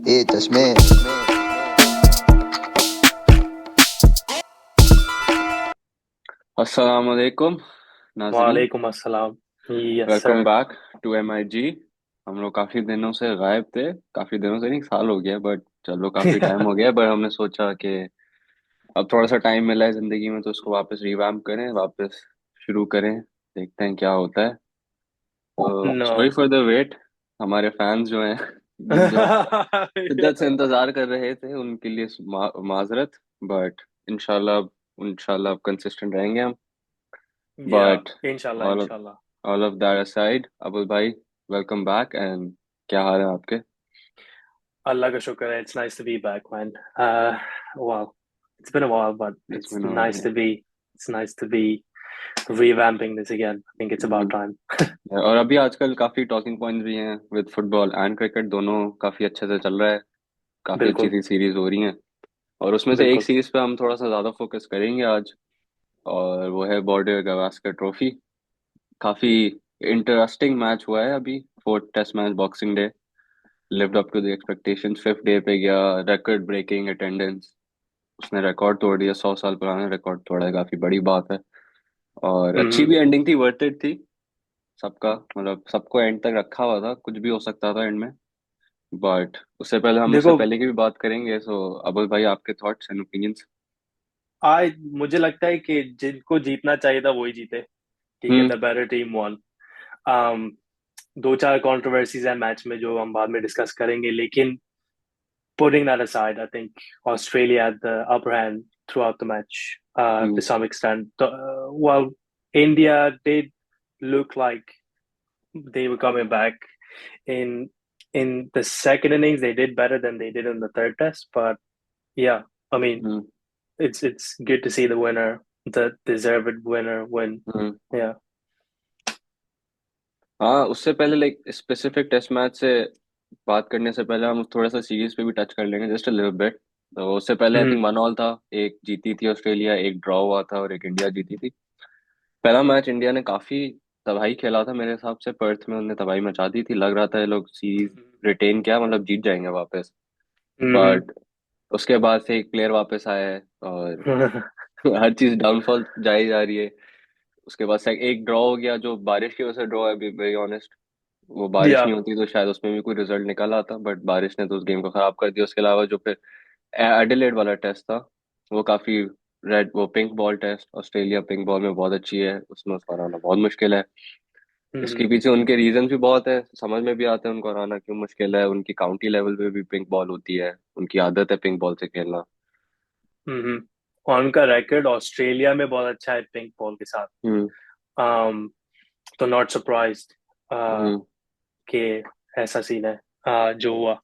ए चश्मे। अस्सलाम वालेकुम नाजरीन। वालेकुम अस्सलाम। Yes welcome sir. Back to MIG। हम लोग काफ़ी दिनों से गायब थे। काफ़ी दिनों से नहीं, साल हो गया, बट चलो काफ़ी टाइम हो गया। बट हमने सोचा कि अब थोड़ा सा टाइम मिला है ज़िंदगी में, तो उसको वापस रिवैम्प करें, वापस शुरू करें। देखते हैं क्या होता है। तो no. Sorry for the wait. हमारे फैंस जो हैं जो शिद्दत से इंतज़ार कर रहे थे, उनके लिए माजरत। बट इंशाल्लाह इंशाल्लाह अब कंसिस्टेंट रहेंगे हम। या बट इंशाल्लाह ऑल इंशाल्लाह। All of that aside, Abul भाई, वेलकम बैक। एंड क्या हाल है आपके? अल्लाह का शुक्र है। It's nice to be back man. Wow, it's been a while but it's it's been a nice to be, it's nice to be revamping this again. I think it's about time. और अभी आजकल काफी talking points भी हैं with football and cricket, दोनों काफी अच्छे से चल रहा है। काफी अच्छी बिल्कुल सी सीरीज हो रही हैं। और उसमें से एक बिल्कुल। सीरीज पे हम थोड़ा सा ज्यादा फोकस करेंगे आज, और वो है बॉर्डर गवास्कर ट्रॉफी। काफी इंटरेस्टिंग मैच हुआ है अभी। Fourth test match, boxing day, lived up to the expectations. Fifth day पे गया, रिकॉर्ड ब्रेकिंग अटेंडेंस। उसने रिकॉर्ड तोड़ दिया, 100 साल पुराना रिकॉर्ड तोड़ा है, काफी बड़ी बात है। और अच्छी हम्म। भी एंडिंग थी, वर्थ इट थी। सबका मतलब सबको एंड तक रखा हुआ था, कुछ भी हो सकता था एंड में। बट उससे देखो, पहले की भी बात करेंगे। सो अबुल भाई, आपके थॉट्स एंड ओपिनियंस। आज मुझे लगता है कि जिनको जीतना चाहिए था वही जीते। ठीक है, hmm. The better team won. um, दो चार कंट्रोवर्सीज हैं मैच में जो हम बाद में डिस्कस करेंगे, लेकिन putting that aside, I think Australia had the upper hand throughout the match to hmm. some extent. Well, India did look like they were coming back in the second innings. They did better than they did in the third test, but yeah, I mean, hmm. it's good to see the winner, the deserved winner, win. Hmm. Yeah. हाँ, उससे पहले like specific test match से बात करने से पहले हम थोड़ा सा सीरीज पे भी टच कर लेंगे, जस्ट अ लिटिल बिट। तो उससे पहले आई थिंक Mm-hmm. 1-1 था। एक जीती थी ऑस्ट्रेलिया, एक ड्रॉ हुआ था, और एक इंडिया जीती थी। पहला मैच इंडिया ने काफी तबाही खेला था मेरे हिसाब से। पर्थ में उन्होंने तबाही मचा दी थी, लग रहा था ये लोग सीरीज रिटेन, क्या मतलब जीत जाएंगे वापस। Mm-hmm. बट उसके बाद से एक प्लेयर वापस आया है, और हर चीज डाउनफॉल जाई जा रही है। उसके बाद से एक ड्रॉ हो गया, जो बारिश की वजह से ड्रॉ है, बी वेरी ऑनेस्ट। वो बारिश Yeah. नहीं होती तो शायद उसमें भी कोई रिजल्ट निकल आता, बट बारिश ने तो उस गेम को खराब कर दिया। उसके अलावा जो फिर एडिलेड वाला टेस्ट था, वो काफी रेड, वो pink ball test, Australia pink ball में बहुत अच्छी है, उसमें उसका हराना बहुत मुश्किल है। इसके Mm-hmm. पीछे उनके रीजन भी बहुत है, समझ में भी आते हैं उनको हराना क्यों मुश्किल है। उनकी काउंटी लेवल पे भी पिंक बॉल होती है, उनकी आदत है पिंक बॉल से खेलना। Mm-hmm. और उनका रिकॉर्ड ऑस्ट्रेलिया में बहुत अच्छा है पिंक बॉल के साथ। हम्म। um, तो नॉट सरप्राइज्ड हम्म। कि ऐसा सीन है जो हुआ।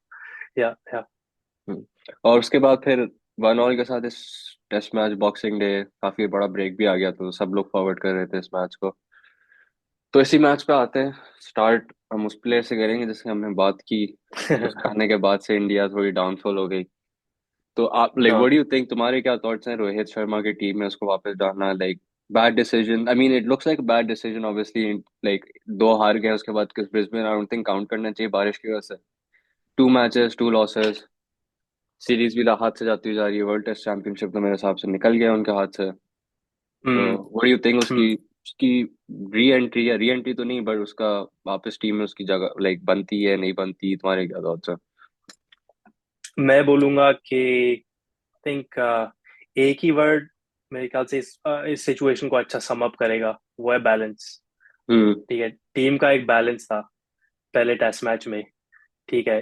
या हम्म। और उसके बाद फिर 1-1 के साथ इस टेस्ट मैच, बॉक्सिंग डे, काफी बड़ा ब्रेक भी आ गया, तो सब लोग फॉरवर्ड कर रहे थे इस मैच को। तो इसी मैच पे आते हैं। स्टार्ट हम उस प्लेयर से करेंगे जिसकी हमने बात की। उसके आने के बाद से इंडिया थोड़ी डाउनफॉल हो गई। तो आप लाइक व्हाट हाँ। डू यू थिंक, तुम्हारे क्या थॉट्स हैं रोहित शर्मा की टीम में उसको वापस डालना? Like bad decision, I mean it looks like bad decision obviously. Like दो हार गए, उसके बाद किस Brisbane, I don't think count करना चाहिए बारिश की वजह से। Two matches, two losses, series भी हाथ से जाती हुई जा रही है। वर्ल्ड टेस्ट चैंपियनशिप तो मेरे हिसाब से निकल गया उनके हाथ से। तो हम्म। व्हाट डू यू थिंक हम्म। उसकी उसकी री एंट्री, या री एंट्री तो नहीं, बट उसका वापस टीम में उसकी जगह लाइक बनती है नहीं बनती, तुम्हारे क्या थॉट्स हैं? मैं बोलूंगा कि थिंक एक ही वर्ड मेरे ख्याल से इस सिचुएशन को अच्छा सम अप करेगा, वो है बैलेंस। हम्म। ठीक है, टीम का एक बैलेंस था पहले टेस्ट मैच में। ठीक है,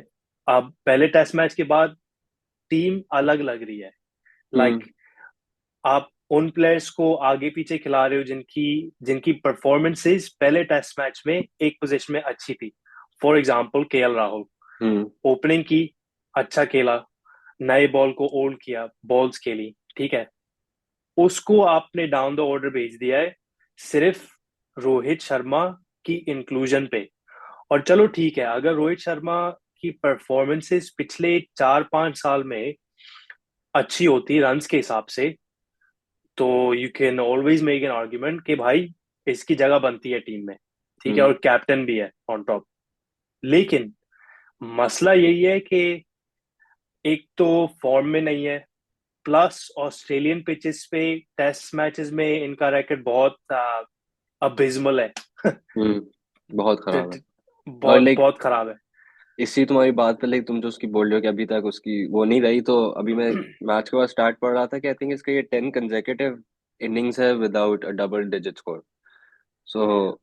अब पहले टेस्ट मैच के बाद टीम अलग लग रही है। हम्म। लाइक आप उन प्लेयर्स को आगे पीछे खिला रहे हो जिनकी जिनकी परफॉर्मेंसेस पहले टेस्ट मैच में एक पोजीशन में अच्छी थी। For example KL Rahul, hmm. Opening की, अच्छा खेला, नए बॉल को होल्ड किया, बॉल्स खेली। ठीक है, उसको आपने डाउन द ऑर्डर भेज दिया है सिर्फ रोहित शर्मा की इंक्लूजन पे। और चलो ठीक है, अगर रोहित शर्मा की परफॉर्मेंसेस पिछले 4-5 साल में अच्छी होती रन्स के हिसाब से, तो you can always make an argument कि भाई इसकी जगह बनती है टीम में। ठीक है, हम्म। और कैप्टन भी है ऑन टॉप। लेकिन मसला यही है कि एक तो फॉर्म में नहीं है, प्लस ऑस्ट्रेलियन पिचेस पे टेस्ट मैचेस में इनका रैकेट बहुत अबिस्मल है। बहुत तो खराब है। और बहुत लाइक बहुत खराब है। इसी तुम्हारी बात पे लाइक तुम जो उसकी बोल रहे हो कि अभी तक उसकी वो नहीं रही, तो अभी मैं मैच के बाद स्टार्ट पढ़ रहा था कि आई थिंक इसका ये 10 कंसेक्यूटिव इनिंग्स है without a double digit score. So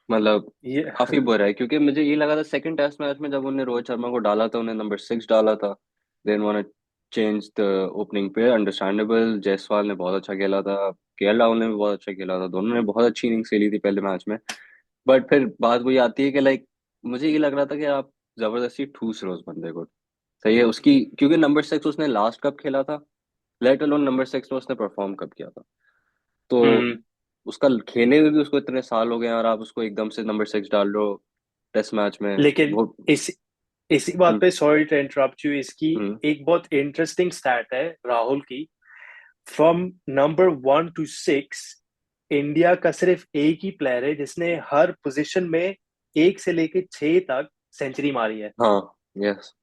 मतलब ये काफी बुरा है, क्योंकि मुझे ये लगा था सेकंड टेस्ट मैच में जब उन्होंने रोहित शर्मा को डाला था, उन्हें नंबर 6 डाला था, then want change the opening पे, अंडरस्टैंडेबल। जायसवाल ने बहुत अच्छा खेला था, केएल राहुल ने भी बहुत अच्छा खेला था, दोनों ने बहुत अच्छी इनिंग्स खेली थी पहले मैच में। बट फिर बात वही आती है कि लाइक मुझे ये लग रहा था कि आप जबरदस्ती ठूस रहे हो उस बंदे को। सही है उसकी, क्योंकि नंबर 6 उसने लास्ट कब खेला था, लेट अलोन नंबर 6 में उसने परफॉर्म कब किया था। तो हम्म उसका खेले हुए भी उसको इतने साल हो गए हैं, और आप उसको एकदम से नंबर 6 डाल रहे हो टेस्ट मैच में। लेकिन वो इसी बात हम्म पे, सॉरी टू इंटरप्ट यू, इसकी हम्म एक बहुत इंटरेस्टिंग स्टैट है राहुल की। फ्रॉम नंबर 1 to 6, इंडिया का सिर्फ एक ही प्लेयर है जिसने हर पोजीशन में 1 से लेके 6 तक सेंचुरी मारी है। हाँ, यस,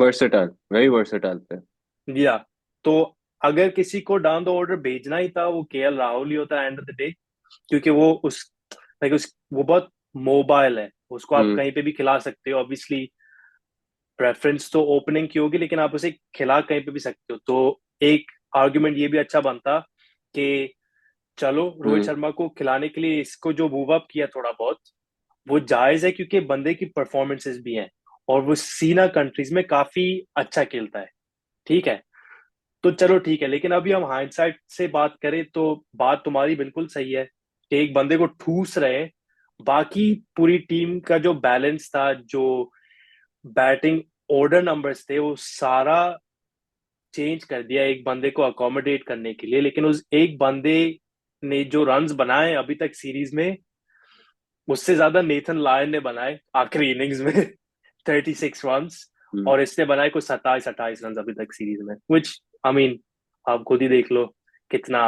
वर्सेटाइल, वेरी वर्सेटाइल पे। या तो अगर किसी को डाउन द ऑर्डर भेजना ही था, वो केएल राहुल ही होता है एंड ऑफ द डे। क्योंकि वो उस लाइक उस वो बहुत मोबाइल है, उसको आप हम्म कहीं पे भी खिला सकते हो। ऑब्वियसली प्रेफरेंस तो ओपनिंग की होगी, लेकिन आप उसे खिला कहीं पे भी सकते हो। तो एक आर्ग्यूमेंट ये भी अच्छा बनता कि चलो रोहित हम्म शर्मा को खिलाने के लिए इसको जो मूव अप किया थोड़ा बहुत, वो जायज है, क्योंकि बंदे की परफॉर्मेंसेस भी हैं और वो सीना कंट्रीज में काफी अच्छा खेलता है। ठीक है, तो चलो ठीक है। लेकिन अभी हम हाइंडसाइट से बात करें तो बात तुम्हारी बिल्कुल सही है कि एक बंदे को ठूस रहे हैं। बाकी पूरी टीम का जो बैलेंस था, जो बैटिंग ऑर्डर नंबर्स थे, वो सारा चेंज कर दिया एक बंदे को अकोमोडेट करने के लिए। लेकिन उस एक बंदे ने जो रन्स बनाए अभी तक सीरीज में, उससे ज्यादा नेथन लायन ने बनाए आखिरी इनिंग्स में 36 रन्स। हम्म और इसने बनाए कुछ 27-28 रन अभी तक सीरीज में, विच आई मीन आप खुद ही देख लो कितना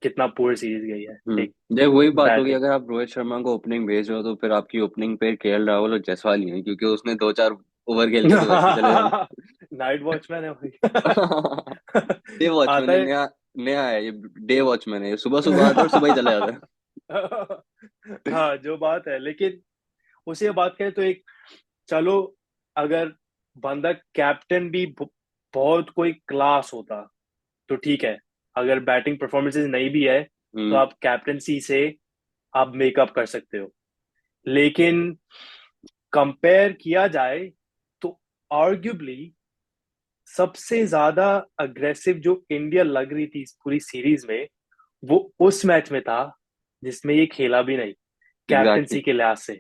कितना पुअर सीरीज गई है एक देख वही बात होगी, बैटिंग। अगर आप रोहित शर्मा को ओपनिंग भेज रहे हो तो फिर आपकी ओपनिंग पे केएल राहुल और जायसवाल ही है, क्योंकि उसने 2-4 ओवर खेल के तो वैसे ही चले जाना। नाइट वॉचमैन है भाई। डे वॉचमैन आता है, है। नया नया है ये। डे वॉचमैन है ये, सुबह सुबह आता है और सुबह ही चला जाता है। हाँ, जो बात है, लेकिन उसे बात करें तो एक, चलो अगर बंदा कैप्टन भी बहुत कोई क्लास होता तो ठीक है। अगर बैटिंग परफॉर्मेंसेज नहीं भी है तो हम्म आप कैप्टनसी से आप मेकअप कर सकते हो। लेकिन कंपेयर किया जाए तो आर्ग्युबली सबसे ज्यादा अग्रेसिव जो इंडिया लग रही थी इस पूरी सीरीज में, वो उस मैच में था जिसमें ये खेला भी नहीं, एग्जैक्टली। कैप्टनसी के लिहाज से।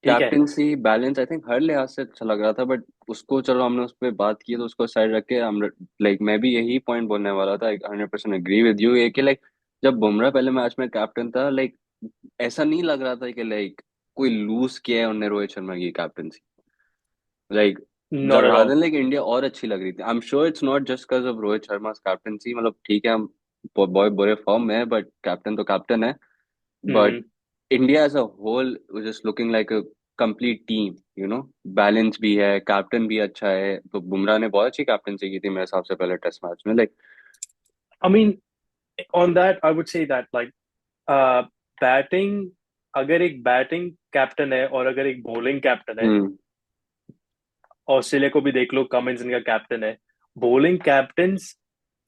ठीक है। कैप्टेंसी बैलेंस आई थिंक हर लिहाज से अच्छा लग रहा था, बट उसको चलो हमने उस पर बात की, तो उसको साइड रख के हम लाइक मैं भी यही पॉइंट बोलने वाला था, 100% एग्री विद यू, ये कि लाइक जब बुमराह पहले मैच में कैप्टन था, लाइक ऐसा नहीं लग रहा था कि लाइक कोई लूज किया है उन्होंने रोहित शर्मा की कैप्टनसी। लाइक नॉट जब at all. Rather like India और अच्छी लग रही थी। I am sure it's not just because of Rohit Sharma captaincy, मतलब ठीक है हम बॉय बुरे फॉर्म में है, बट कैप्टन तो कैप्टन है। But hmm. India as a whole just looking like a complete team, you know, balance भी है, कैप्टन भी अच्छा है, तो बुमराह ने बहुत अच्छी कैप्टनसी की थी मेरे हिसाब से पहले टेस्ट मैच में like. I mean on that I would say that like batting, अगर एक बैटिंग कैप्टन है और अगर एक बॉलिंग कैप्टन है, हम्म ऑस्ट्रेलिया को भी देख लो, कमिंस इनका कैप्टन है। बॉलिंग कैप्टन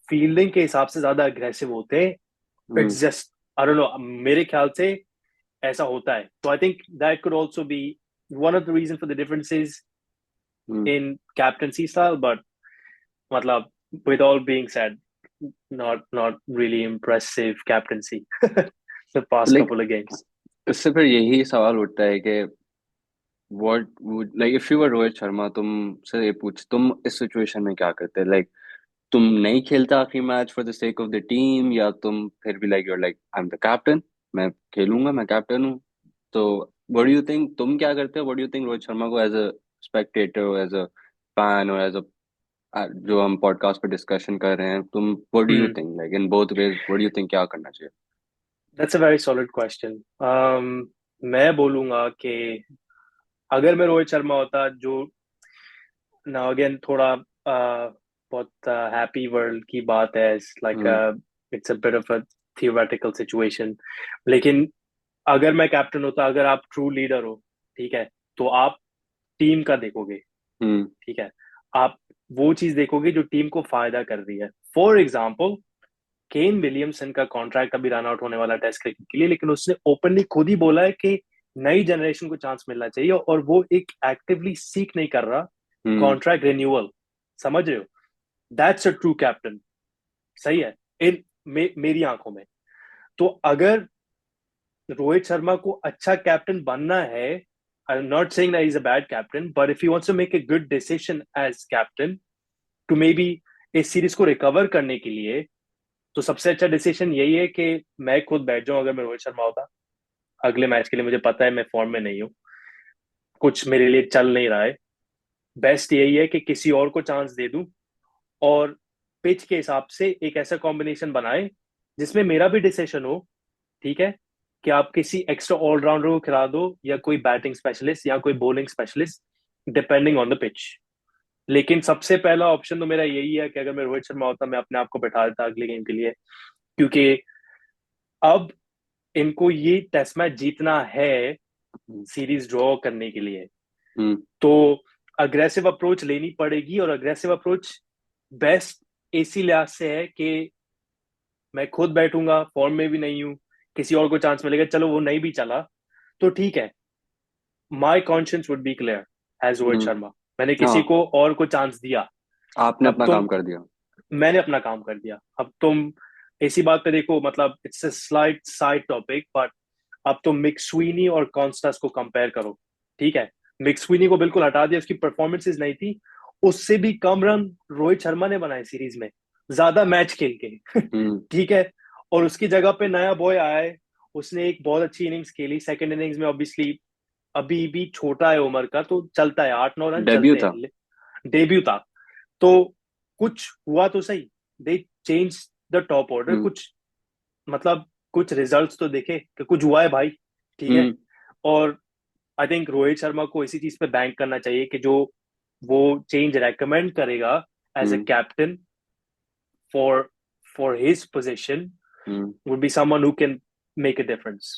फील्डिंग के हिसाब से ज्यादा अग्रेसिव होते हैं। Hmm it's just I don't know, मेरे ख्याल से ऐसा होता है। तो I think that could also be one of the reason for the differences hmm in captaincy style. But मतलब with all being said, not really impressive captaincy the तो past like couple of games. इससे फिर यही सवाल उठता है कि what would like if you were Rohit Sharma, तुमसे ये पूछ तुम इस सिचुएशन में क्या करते, लाइक तुम नहीं खेलता आखिरी match for the sake of the team, या तुम फिर भी like your like I am the captain, मैं खेलूंगा, मैं कैप्टन हूँ। तो व्हाट डू यू थिंक, तुम क्या करते हो, what do you think Rohit Sharma को as a spectator, as a fan, और एज अ जो हम पॉडकास्ट पे डिस्कशन कर रहे हैं, तुम what do you Hmm. Think like in both ways, what do you think क्या करना चाहिए? That's a very solid question. मैं बोलूंगा कि अगर मैं रोहित शर्मा होता, जो नाउ अगेन थोड़ा बहुत हैप्पी वर्ल्ड की बात है, like hmm. It's a bit of a theoretical situation, लेकिन अगर मैं कैप्टन होता, अगर आप ट्रू लीडर हो, ठीक है, तो आप टीम का देखोगे, हम्म। ठीक है, आप वो चीज देखोगे जो टीम को फायदा कर रही है। फॉर एग्जाम्पल, केन विलियमसन का कॉन्ट्रैक्ट अभी रन आउट होने वाला टेस्ट क्रिकेट के लिए, लेकिन उसने ओपनली खुद ही बोला है कि नई जनरेशन को चांस मिलना चाहिए, और वो एक एक्टिवली सीख नहीं कर रहा हम्म। Contract renewal. समझ रहे हो? That's a true captain. सही है इन मेरी आंखों में। तो अगर रोहित शर्मा को अच्छा कैप्टन बनना है, I am not saying that he is a bad captain, but if he wants to make a good decision as captain to maybe इस सीरीज को रिकवर करने के लिए, तो सबसे अच्छा डिसीजन यही है कि मैं खुद बैठ जाऊं। अगर मैं रोहित शर्मा होता, अगले मैच के लिए मुझे पता है मैं फॉर्म में नहीं हूँ, कुछ मेरे लिए चल नहीं रहा है, बेस्ट यही है कि किसी और को चांस दे दूं, और पिच के हिसाब से एक ऐसा कॉम्बिनेशन बनाए जिसमें मेरा भी डिसीजन हो, ठीक है, कि आप किसी एक्स्ट्रा ऑलराउंडर को खिला दो, या कोई बैटिंग स्पेशलिस्ट या कोई bowling specialist, depending on the pitch. लेकिन सबसे पहला ऑप्शन तो मेरा यही है कि अगर मैं रोहित शर्मा होता, मैं अपने आप को बैठा देता अगले गेम के लिए, क्योंकि अब इनको ये टेस्ट मैच जीतना है सीरीज ड्रॉ करने के लिए। हम्म। तो अग्रेसिव अप्रोच लेनी पड़ेगी, और अग्रेसिव अप्रोच बेस्ट इसी लिहाज से है कि मैं खुद बैठूंगा, फॉर्म में भी नहीं हूं, किसी और को चांस मिलेगा, चलो वो नहीं भी चला तो ठीक है, my conscience would be clear as Rohit hmm. Sharma, मैंने किसी हाँ, को और को चांस दिया। आपने अब अपना तुम, काम कर दिया। मैंने अपना काम कर दिया, अब तुम इसी बात पे देखो, मतलब it's a slight side topic, but अब तुम मिक स्वीनी और कॉन्स्टास को कंपेयर करो, ठीक है, मिक स्वीनी को बिल्कुल हटा दिया, उसकी परफॉर्मेंसेज नहीं थी, उससे भी कम रन रोहित शर्मा ने बनाए सीरीज में, ज्यादा मैच खेल के हम्म। ठीक है, और उसकी जगह पे नया बॉय आया है, उसने एक बहुत अच्छी इनिंग्स खेली, सेकंड इनिंग्स में ऑब्वियसली अभी भी छोटा है उम्र का, तो चलता है, 8-9 रन डेब्यू चलते था। हैं, डेब्यू था, तो कुछ हुआ तो सही, they change the top order, hmm. कुछ मतलब कुछ रिजल्ट्स तो देखे कि कुछ हुआ है भाई, ठीक है। हम्म। और आई थिंक रोहित शर्मा को इसी चीज पे बैंक करना चाहिए कि जो वो चेंज रेकमेंड करेगा as a hmm. Captain for for his position hmm. Would be someone who can make a difference.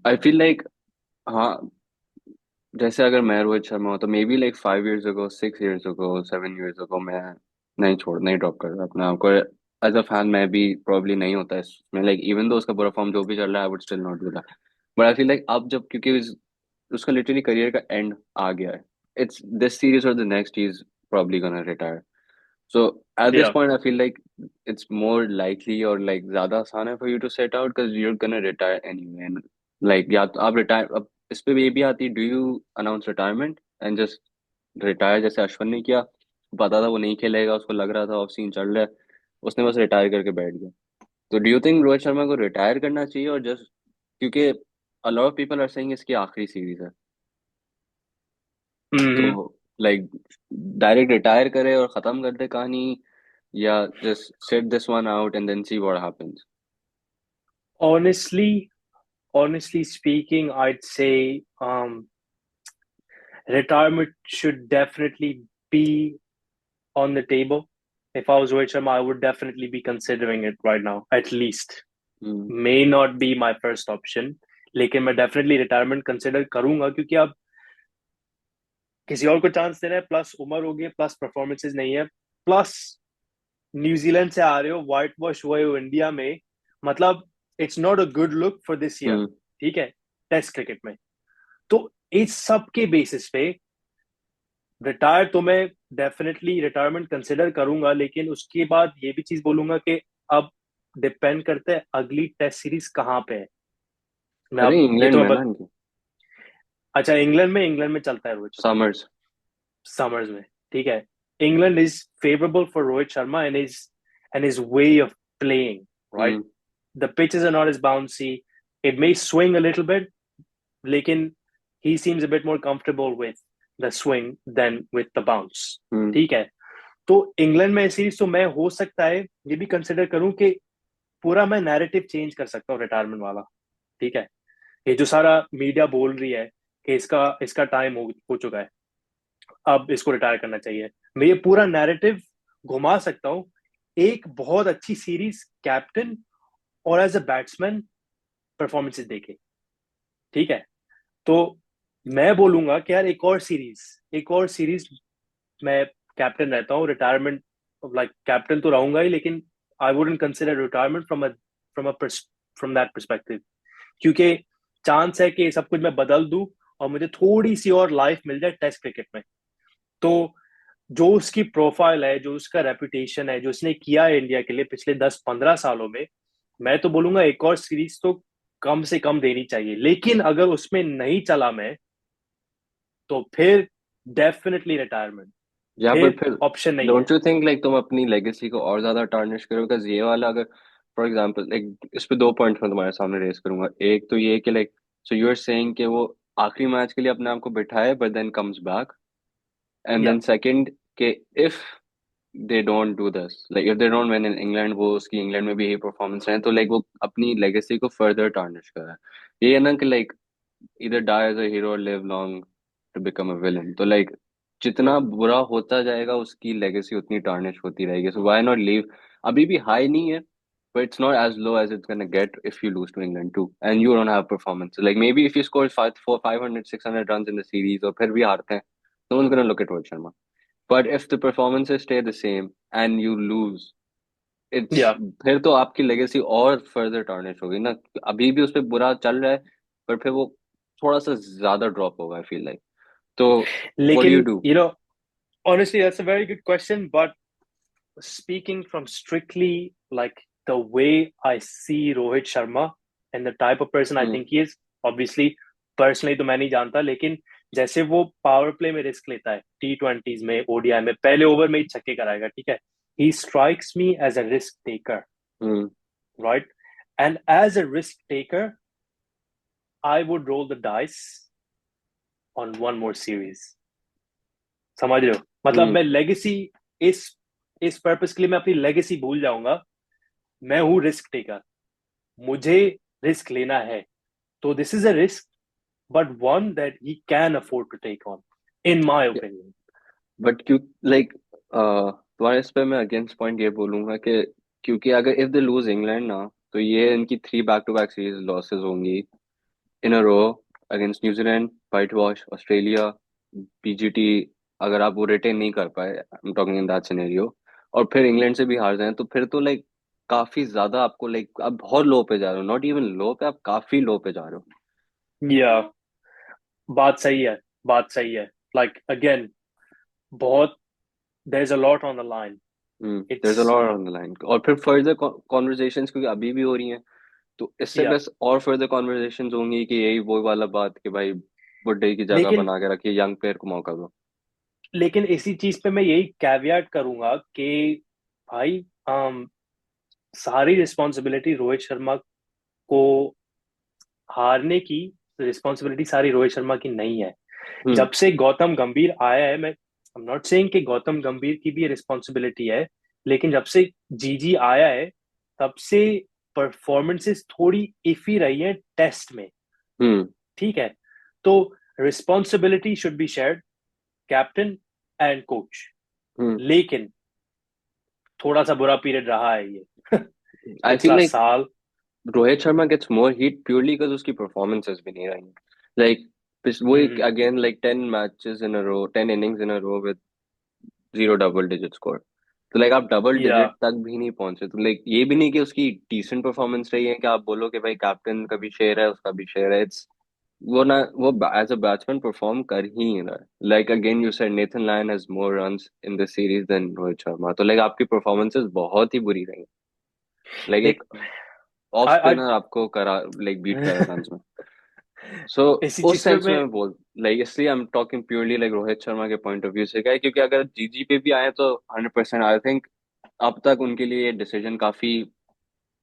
I feel like, हाँ, जैसे अगर मैं रोहित शर्मा हूँ तो maybe like 5 years ago, 6 years ago, 7 years ago, मैं नहीं drop करता अपने आप को। एज अ फैन मैं भी प्रॉब्ली नहीं होता इसमें, लाइक इवन दो उसका बुरा फॉर्म जो भी चल रहा है, I would still not do that. But I feel like अब जब, क्योंकि उसका लिटरली करियर का एंड आ गया है, इट्स दिस सीरीज और the next he is probably gonna retire. So at this या point I feel like it's more likely or like ज्यादा आसान है for you to set out because you're gonna retire anyway and like या तो आप retire, अब इस पे भी ये भी आती है, do you announce retirement and just retire जैसे अश्विन ने किया, पता था वो नहीं खेलेगा, उसको लग रहा था ऑफ सीन चल रहा है, उसने बस रिटायर करके बैठ गया। तो do you think Rohit Sharma को रिटायर करना चाहिए और जस्ट, क्योंकि a lot of people are saying इसकी आखिरी सीरीज है, तो हम्म। लाइक डायरेक्ट रिटायर करे और खत्म कर दे कहानी, या just set this one out and then see what happens. Honestly honestly speaking, I'd say retirement should definitely be on the table. If I was Rohit Sharma, I would definitely be considering it right now, at least. Hmm. May not be my first option, लेकिन मैं definitely retirement consider करूंगा, क्योंकि अब किसी और को chance देना है, प्लस उम्र हो गई, प्लस परफॉर्मेंसेज नहीं है, प्लस न्यूजीलैंड से आ रहे हो, व्हाइट वॉश हुए हो इंडिया में, मतलब it's not a good look for this year, hmm. ठीक है, टेस्ट क्रिकेट में। तो इस सब के बेसिस पे रिटायर तो मैं डेफिनेटली रिटायरमेंट कंसिडर करूंगा, लेकिन उसके बाद ये भी चीज बोलूंगा कि अब डिपेंड करता है अगली टेस्ट सीरीज कहाँ पे है। मैं अरे अब ये इंग्लैंड तो में ना इनकी, अच्छा, इंग्लैंड में चलता है रोहित शर्मा, समर्स। समर्स में, ठीक है। England is favourable for Rohit Sharma and his way of playing, right? Hmm. The pitches are not as bouncy, it may swing a little bit, लेकिन he seems a bit more comfortable with the swing than with the bounce, hmm. ठीक है। तो England में series तो मैं हो सकता है ये भी कंसिडर करूं कि पूरा मैं नैरेटिव चेंज कर सकता हूँ रिटायरमेंट वाला, ठीक है। ये जो सारा मीडिया बोल रही है कि इसका इसका टाइम हो चुका है, अब इसको रिटायर करना चाहिए। मैं ये पूरा नैरेटिव घुमा सकता हूँ एक बहुत अच्छी सीरीज कैप्टन और एज अ बैट्समैन परफॉर्मेंसेस देके। ठीक है, तो मैं बोलूंगा कि यार एक और सीरीज मैं कैप्टन रहता हूँ, रिटायरमेंट लाइक कैप्टन तो रहूंगा ही, लेकिन I wouldn't consider retirement from a from that perspective, क्योंकि चांस है कि सब कुछ मैं बदल दूं और मुझे थोड़ी सी और लाइफ मिल जाए टेस्ट क्रिकेट में। तो जो उसकी प्रोफाइल है, जो उसका रेपुटेशन है, जो उसने किया है इंडिया के लिए पिछले 10-15 सालों में, मैं तो बोलूंगा एक और सीरीज तो कम से कम देनी चाहिए। लेकिन अगर उसमें नहीं चला मैं, तो फिर डेफिनेटली रिटायरमेंट, या पर फिर फिर ऑप्शन नहीं है। डोंट यू थिंक लाइक तुम अपनी लेगेसी को और ज्यादा टार्निश करो? बिकॉज ये वाला अगर फॉर एग्जांपल लाइक इस पे दो पॉइंट्स मैं तुम्हारे सामने रेस करूंगा। एक तो ये कि like so you are saying कि वो आखिरी मैच के लिए अपने आप को बिठाए but then comes back, and या देन सेकंड कि if they don't do this like if they don't win in England, वो उसकी इंग्लैंड में भी यही परफॉर्मेंस रहे तो लाइक वो अपनी लेगेसी को फर्दर टार्निश कर रहा है। ये है ना कि like either die as a hero or live long to become a villain। तो लाइक जितना बुरा होता जाएगा उसकी लेगेसी उतनी टार्निश होती रहेगी। So why not leave? अभी भी हाई नहीं है but it's not as low as it's gonna get if you lose to England too and you don't have performance। Like maybe if you score 500 600 runs in the series और फिर भी हारते हैं, no one's gonna look at Rohit Sharma। but if the performances stay the same and you lose, it's या फिर तो आपकी legacy और फर्दर टार्निश होगी ना। अभी भी उस पर बुरा चल रहा है पर फिर वो थोड़ा सा ज्यादा ड्रॉप होगा आई फील लाइक। तो व्हाट डू यू लेकिन do? honestly that's a very good question, but speaking from strictly like the way I see Rohit Sharma and the type of person I hmm. think he is, obviously personally तो मैं नहीं जानता, लेकिन जैसे वो power play में risk लेता है, T20s में, ओडीआई में पहले ओवर में ही छक्के कराएगा, ठीक है, he strikes me as a risk taker, hmm. right? And as a risk taker, I would roll the dice on one more series। समझ रहे हो? मतलब हम्म। मैं लेगेसी, इस इस पर्पस के लिए मैं अपनी लेगेसी भूल जाऊंगा। मैं हूं रिस्क टेकर, मुझे रिस्क लेना है, तो this is a risk, but one that he can afford to take on, in my opinion. But क्यों लाइक तुम्हारे इस पे मैं अगेंस्ट पॉइंट ये बोलूंगा कि क्योंकि अगर इफ दे लूज इंग्लैंड ना तो ये इनकी 3 back to back series losses होंगी in a row against New Zealand, white wash, Australia, BGT. अगर आप वो रिटेन नहीं कर पाए, I am talking in that scenario, और फिर इंग्लैंड से भी हार जाए तो फिर तो लाइक काफी ज्यादा आपको लाइक आप बहुत लो पे जा रहे हो, नॉट इवन लो पे, आप काफी लो पे जा रहे हो। या बात सही है, बात सही है, लाइक अगेन बहुत, there is a lot on the line. There is a it's lot on the line और फिर फर्दर कॉन्वर्जेशंस क्योंकि अभी भी हो रही हैं तो इससे या बस और फर्दर कॉन्वर्जेशंस होंगी कि यही वो वाला बात कि भाई बुड्ढे की जगह लेकिन बना के रखिए, यंग प्लेयर को मौका दो। लेकिन इसी चीज पे मैं यही कैवियट करूंगा कि भाई, सारी रिस्पॉन्सिबिलिटी रोहित शर्मा को, हारने की रिस्पॉन्सिबिलिटी सारी रोहित शर्मा की नहीं है। हम्म। जब से गौतम गंभीर आया है, मैं आई एम नॉट सेइंग कि गौतम गंभीर की भी रिस्पॉन्सिबिलिटी है, लेकिन जब से जीजी आया है, तब से परफॉर्मेंसेस थोड़ी इफी रही है टेस्ट में। हम्म। ठीक है, तो responsibility should be shared, captain and coach. Hmm. लेकिन थोड़ा सा बुरा पीरियड रहा है ये आई फील पिछला लाइक साल। Rohit Sharma gets more heat purely because उसकी परफॉर्मेंसेस भी नहीं रही लाइक वो एक hmm. Again like 10 matches in a row, 10 innings in a row with zero double digit score. तो लाइक आप डबल या डिजिट तक भी नहीं पहुंचे तो लाइक ये भी नहीं कि उसकी डिसेंट परफॉर्मेंस रही है कि आप बोलो कि भाई कैप्टन का भी शेयर है उसका भी शेयर है। इट्स वो ना वो एज अ बैट्समैन परफॉर्म कर ही नहीं रहा है। Like again you said Nathan Lyon has more runs in the series then Rohit Sharma, तो लाइक आपकी परफॉर्मेंसेस बहुत ही बुरी रही। लाइक एक देख, ऑफ आई स्पिनर आपको करा लाइक बीट करा रन्स में। सो इसी उस चीज पे सेंस में मैं, मैं बोल लाइक इसलिए आई am talking purely like Rohit Sharma के पॉइंट ऑफ व्यू से क्या है क्योंकि अगर जीजी पे भी आए तो 100% आई थिंक अब तक उनके लिए ये डिसीजन काफी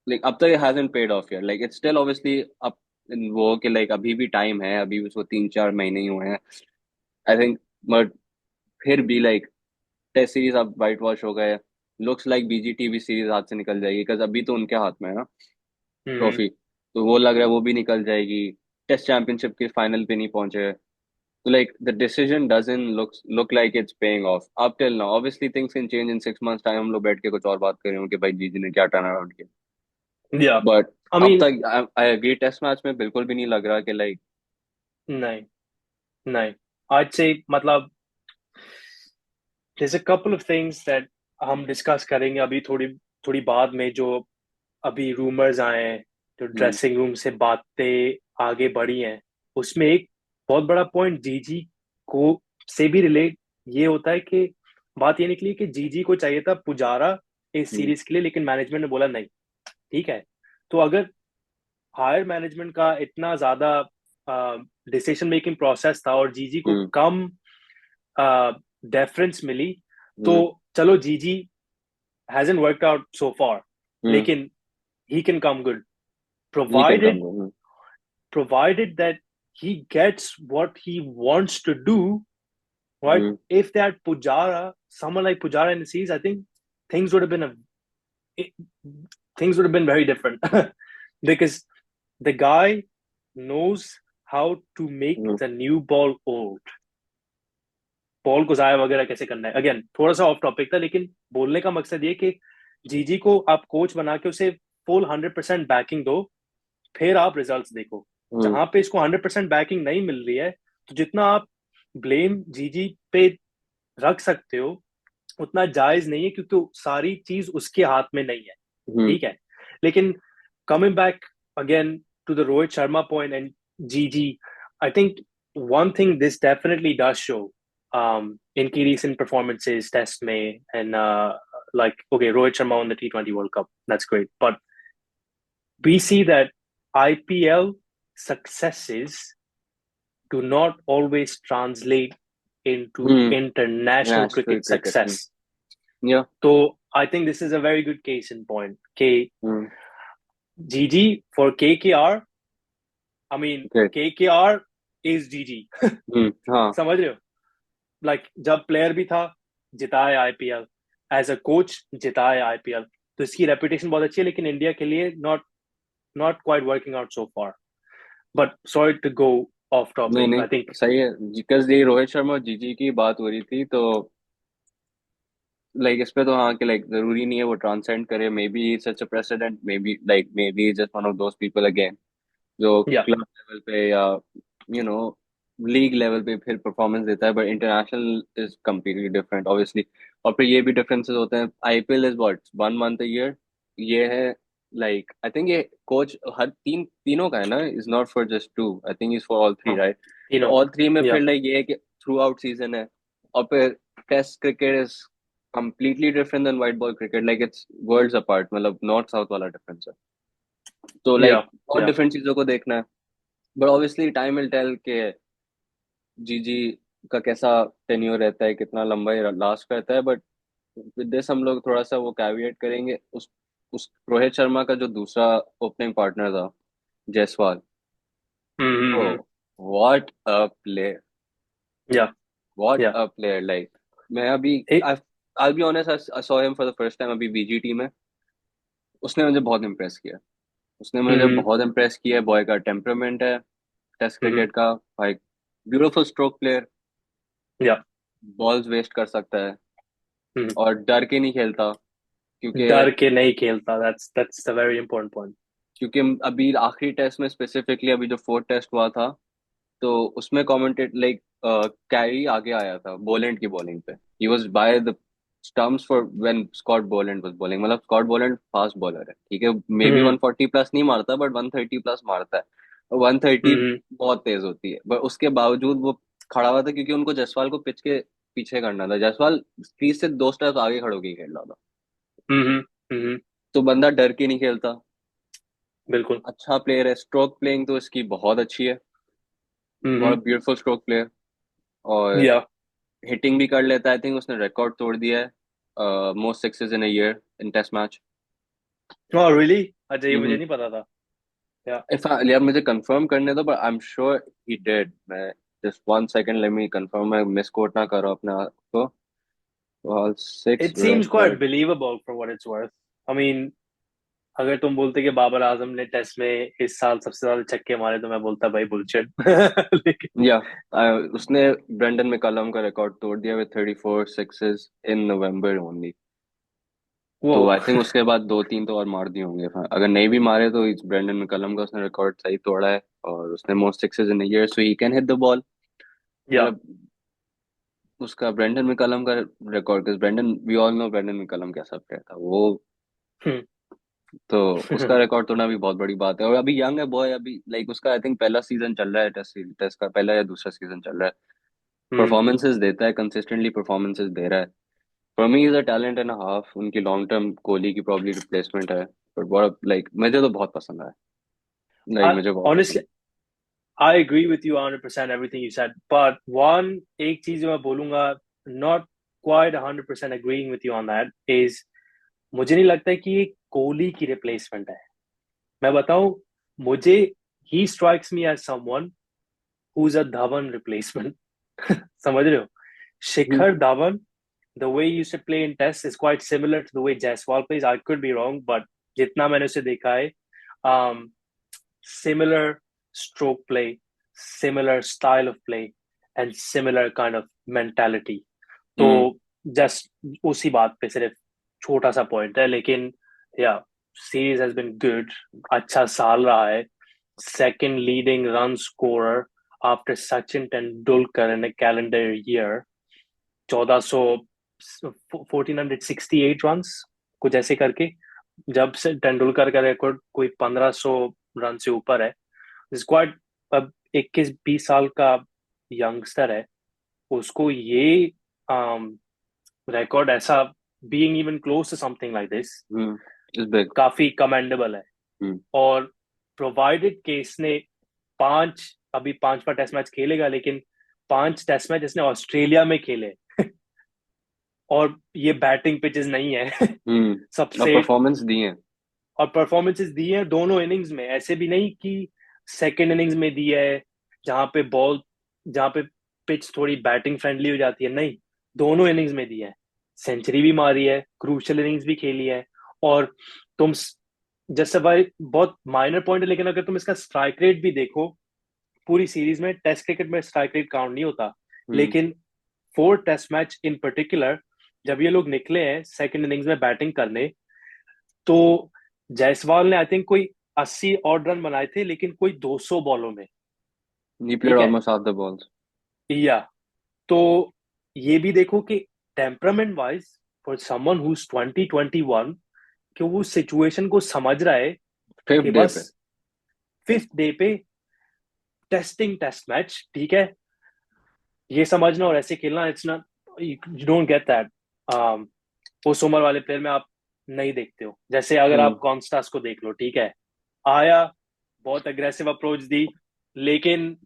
लाइक अब तक it hasn't paid off yet like it's still obviously up in वो कि लाइक अभी भी टाइम है, अभी उसको 3 4 महीने ही हुए हैं आई थिंक। बट फिर भी लाइक टेस्ट सीरीज अब वाइट वॉश हो गए, लुक्स लाइक बीजीटी भी सीरीज हाथ से निकल जाएगी बिकॉज अभी तो उनके हाथ में है ना हम्म, ट्रॉफी। तो वो लग रहा है वो भी निकल जाएगी, टेस्ट चैंपियनशिप के फाइनल पे नहीं पहुंचे। like the decision doesn't look like it's paying off up till now. Obviously things can change in 6 months time, हम लोग बैठ के कुछ और बात कर रहे हो कि भाई जीजी ने क्या टर्न अराउंड किया, या बट आई अब मीन तक आई एग्री टेस्ट मैच में बिल्कुल भी नहीं लग रहा कि लाइक। नहीं, नहीं, आज से मतलब there's a couple of things that हम डिस्कस करेंगे अभी थोड़ी थोड़ी बाद में, जो अभी रूमर्स आए हैं, जो हम्म। ड्रेसिंग रूम से बातें आगे बढ़ी हैं, उसमें एक बहुत बड़ा पॉइंट जीजी को से भी रिलेट ये होता है कि बात ये निकली कि जीजी को चाहिए था पुजारा इस हम्म। सीरीज के लिए, लेकिन मैनेजमेंट ने बोला नहीं। ठीक है, तो अगर हायर मैनेजमेंट का इतना ज्यादा डिसीजन मेकिंग प्रोसेस था और जीजी को हम्म। कम डेफरेंस मिली, तो हम्म। चलो जीजी hasn't worked out so far, हम्म। लेकिन he can come good he can come. provided provided that he gets what he wants to do, right? Hmm. If they had Pujara, someone like Pujara in the series, I think things would have been a it, things would have been very different because the guy knows how to make hmm. the new ball old. Ball को जाया वगैरह कैसे करना है, again थोड़ा सा of topic था, लेकिन बोलने का मकसद ये कि जीजी को आप कोच बना के उसे फुल 100% बैकिंग दो, फिर आप रिजल्ट्स देखो। हम्म। जहां पे इसको 100% बैकिंग नहीं मिल रही है, तो जितना आप ब्लेम जीजी पे रख सकते हो उतना जायज नहीं है, क्योंकि सारी चीज उसके हाथ में नहीं है। हम्म। ठीक है, लेकिन coming back again to the Rohit Sharma point and GG, I think one thing this definitely does show in key recent performances, Test May, and like, okay, Rohit Sharma won the T20 World Cup. That's great. But we see that IPL successes do not always translate into hmm. international national cricket cricket में। success. या। So I think this is a very good case in point. K hmm. GG for KKR. I mean, great. KKR is GG. हाँ। समझ रहे हो? Like जब player भी था, जिताए आईपीएल, एज अ कोच जिताए आईपीएल, तो इसकी रेपुटेशन बहुत अच्छी है, लेकिन इंडिया के लिए not quite working out so far. But sorry to go off नहीं टॉपिक, नहीं, आई थिंक। सही है। बिकॉज ये रोहित शर्मा और जीजी की बात हो रही थी, तो लाइक इस पे तो हाँ कि लाइक जरूरी नहीं है वो ट्रांसेंड करे, may be such a president, may be just one of those people again जो या क्लब लेवल पे या नो लीग लेवल पे फिर परफॉर्मेंस देता है, but international is completely different obviously. और फिर ये भी डिफरेंसेस होते हैं, IPL is what 1 month a year, ये है लाइक आई थिंक ये कोच हर तीनों का है ना, is not for just two, I think is for all three हाँ, राइट। तो तीनों का। ऑल थ्री में या फिर लाइक ये है कि थ्रू आउट सीजन है। और फिर test cricket is completely different than white ball cricket, like it's worlds apart, मतलब नॉर्थ साउथ वाला डिफरेंस है। तो या लाइक बहुत या डिफरेंट चीजों को देखना है, but obviously time will tell के जीजी का कैसा टेन्योर रहता है, कितना लंबा ये लास्ट करता है। बट विद दिस हम लोग थोड़ा सा वो कैविएट करेंगे, उस रोहित शर्मा का जो दूसरा ओपनिंग पार्टनर था Jaiswal, oh what a player, या व्हाट या अ प्लेयर लाइक। मैं अभी I'll be honest, I saw him for the first time अभी बीजीटी में। उसने मुझे बहुत इम्प्रेस किया, उसने मुझे बहुत इम्प्रेस किया। बॉय का टेम्परामेंट है टेस्ट क्रिकेट का भाई, ब्यूटीफुल स्ट्रोक प्लेयर, या बॉल्स वेस्ट कर सकता है और डर के नहीं खेलता, क्योंकि डर के नहीं खेलता, that's the very important point. क्योंकि अभी आखिरी टेस्ट में स्पेसिफिकली अभी जो फोर्थ टेस्ट हुआ था, तो उसमें कमेंटेट लाइक कैरी आगे आया था बोलेंड की बॉलिंग पे, he was by the stumps for when Scott Boland was bowling. मतलब स्कॉट बोलेंड फास्ट बॉलर है, ठीक है, मे बी 140 प्लस नहीं मारता बट 130 प्लस मारता है। 130 बहुत तेज होती है, बट उसके बावजूद वो खड़ा हुआ था क्योंकि उनको जायसवाल को पिच के पीछे करना था। जायसवाल क्रीज से 2 स्टेप आगे खड़े होकर खेल रहा था, तो बंदा डर के नहीं खेलता। बिल्कुल। अच्छा प्लेयर है, स्ट्रोक प्लेइंग तो इसकी बहुत अच्छी है, बहुत ब्यूटीफुल स्ट्रोक प्लेयर। और या हिटिंग भी कर लेता है, आई थिंक उसने रिकॉर्ड तोड़ दिया है most sixes in a year in test match. Oh really? अच्छा, ये मुझे हम्म। नहीं पता था। या इफ यार मुझे कंफर्म करने दो, but I am sure he did. मैं just 1 second, let me confirm, मैं मिस कोट ना करो अपने आप को। All 6 it seems quite record। believable for what it's worth. I mean, अगर तुम बोलते कि बाबर आजम ने टेस्ट में इस साल सबसे ज्यादा छक्के मारे तो मैं बोलता भाई बुलशिट। लेकिन या उसने ब्रेंडन मैकलम का रिकॉर्ड तोड़ दिया with 34 sixes in November only. वो तो आई थिंक उसके बाद दो तीन तो और मार दिए होंगे। हाँ, अगर नहीं भी मारे तो इस ब्रेंडन मैकलम का उसने रिकॉर्ड सही तोड़ा है। और उसने most sixes in year, so he can hit the ball. या मतलब उसका ब्रेंडन मैकलम का रिकॉर्ड, Brendon we all know Brendon McCullum कैसा प्लेयर था वो। तो उसका रिकॉर्ड तोड़ना भी बहुत बड़ी बात है। और अभी यंग है बॉय, अभी लाइक उसका आई थिंक पहला सीजन चल रहा है, टेस्ट टेस्ट का पहला या दूसरा सीजन चल रहा है। हम्म। परफॉर्मेंसेस देता है, कंसिस्टेंटली परफॉर्मेंसेस दे रहा है। For me is a talent and half. उनकी लॉन्ग टर्म कोहली की प्रॉब्ली रिप्लेसमेंट है। बट बहुत लाइक मुझे तो बहुत पसंद है। लाइक मुझे बहुत ऑनेस्टली पसंद I agree with you 100% everything you said, but one एक चीज जो मैं बोलूंगा, not quite 100% agreeing with you on that is, मुझे नहीं लगता है कि ये कोहली की रिप्लेसमेंट है। मैं बताऊं, मुझे he strikes me as someone who is a Dhawan replacement. समझ रहे हो? है। Shikhar Dhawan, the way he used to play in tests is quite similar to the way Jaiswal plays. I could be wrong, but जितना मैंने उसे देखा है, um, similar stroke play, similar style of play, and similar kind of mentality. तो हम्म। Just उसी बात पे सिर्फ छोटा सा पॉइंट है, लेकिन या सीरीज हैज बीन गुड। अच्छा साल रहा है। Second leading run scorer after Sachin Tendulkar in a calendar year। 1400 1468 run कुछ ऐसे करके, जब से तेंदुलकर का रिकॉर्ड कोई 1500 रन से ऊपर है। इस क्वाइट, अब 21-20 साल का यंगस्टर है, उसको ये रिकॉर्ड ऐसा, being even close to something like this, hmm. Is big. काफी कमेंडेबल है। हम्म। और प्रोवाइडेड कि इसने पांच, अभी पांचवा टेस्ट मैच खेलेगा, लेकिन पांच टेस्ट मैच इसने ऑस्ट्रेलिया में खेले, और ये बैटिंग पिचेस नहीं है। और सबसे, परफॉर्मेंस दिए। और परफॉर्मेंसेस दी है दोनों इनिंग्स में, ऐसे भी नहीं कि सेकेंड इनिंग्स में दी है जहां पे बॉल, जहां पे पिच थोड़ी बैटिंग फ्रेंडली हो जाती है, नहीं, दोनों इनिंग्स में दी है। सेंचुरी भी मारी है, क्रूशियल इनिंग्स भी खेली है। और तुम, जैसे भाई बहुत माइनर पॉइंट है, लेकिन अगर तुम इसका स्ट्राइक रेट भी देखो, पूरी सीरीज में टेस्ट क्रिकेट में स्ट्राइक रेट काउंट नहीं होता, हम्म। लेकिन four test match in particular, जब ये लोग निकले हैं सेकंड इनिंग्स में बैटिंग करने, तो जायसवाल ने आई थिंक कोई 80 और रन बनाए थे, लेकिन कोई 200 बॉलों में। ही प्लेड ठीक है, ऑलमोस्ट हाफ द बॉल्स। या तो ये भी देखो कि temperament wise, for someone who is 2021, कि वो सिचुएशन को समझ रहा है फिफ्थ कि डे बस पे। फिफ्थ डे पे टेस्टिंग टेस्ट मैच, ठीक है, ये समझना और ऐसे खेलना, it's not, you don't get that उस उम्र वाले प्लेयर में आप नहीं देखते हो। जैसे अगर आप हम्म। कॉन्स्टास को देख लो, ठीक है, आया, बहुत अग्रेसिव अप्रोच दी, लेकिन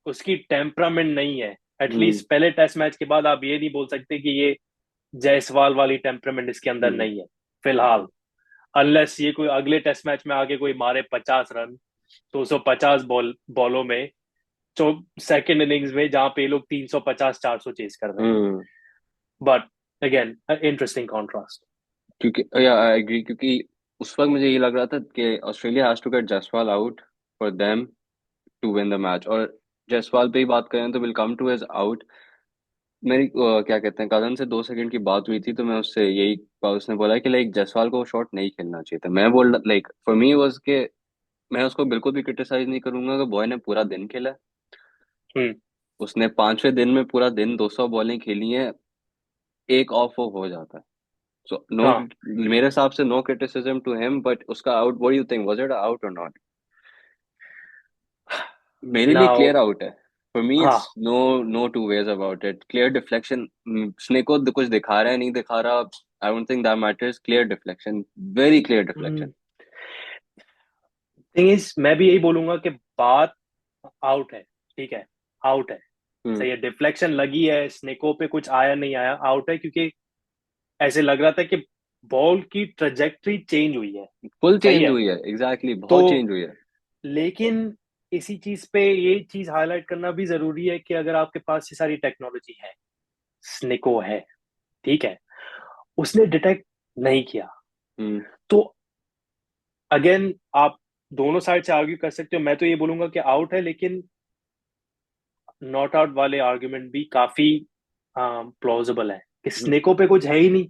उसकी टेम्परामेंट नहीं है। हम्म। एटलीस्ट पहले टेस्ट मैच के बाद आप ये नहीं बोल सकते कि ये जायसवाल वाली टेम्परामेंट इसके अंदर हम्म। नहीं है फिलहाल, अनलेस ये कोई अगले टेस्ट मैच में आके कोई मारे 50 रन 250 बॉलों में, जो सेकेंड इनिंग्स में जहां पे ये लोग 350-400 चेस कर रहे हैं। Hmm. But again interesting contrast. क्योंकि या आई एग्री, क्योंकि उस वक्त मुझे ये लग रहा था कि Australia has to get Jaiswal out for them to win the match. और जायसवाल पे ही बात करें तो will come to his out. मेरी क्या कहते हैं, कजन से 2 सेकंड की बात हुई थी, तो मैं उससे यही, उसने बोला कि लाइक जायसवाल को शॉट नहीं खेलना चाहिए था। मैं बोल लाइक फॉर मी वाज के मैं उसको बिल्कुल भी क्रिटिसाइज नहीं करूंगा कि बॉय ने पूरा दिन खेला है। हम्म। उसने पांचवें दिन में पूरा दिन 200 बॉलें खेली हैं। एक ऑफ हो जाता है। सो नो, हाँ, मेरे हिसाब से no criticism to him, but उसका out, what do you think, was it out और नॉट? मेरे लिए नाउ, क्लियर आउट है। फॉर मी हाँ, it's no, no two ways about it. Clear deflection. उसने को कुछ दिखा रहा है नहीं दिखा रहा, I don't think that matters. Clear deflection, very clear deflection. Thing is मैं भी यही बोलूंगा कि बात आउट है, ठीक है, आउट है। हम्म। सही है, डिफ्लेक्शन लगी है, स्नेको पे कुछ आया नहीं आया, आउट है, क्योंकि ऐसे लग रहा था कि बॉल की ट्रेजेक्टरी चेंज हुई है। फुल सही चेंज है, हुई है, एग्जैक्टली तो बहुत चेंज हुई है। लेकिन इसी चीज पे ये चीज हाईलाइट करना भी जरूरी है कि अगर आपके पास ये सारी टेक्नोलॉजी है, स्नेको है, ठीक है, उसने डिटेक्ट नहीं किया, हम्म। तो अगेन आप दोनों साइड से आर्ग्यू कर सकते हो, मैं तो ये बोलूंगा कि आउट है, लेकिन नॉट आउट वाले आर्ग्यूमेंट भी काफी प्लॉजिबल है कि स्नेको पे कुछ है ही नहीं।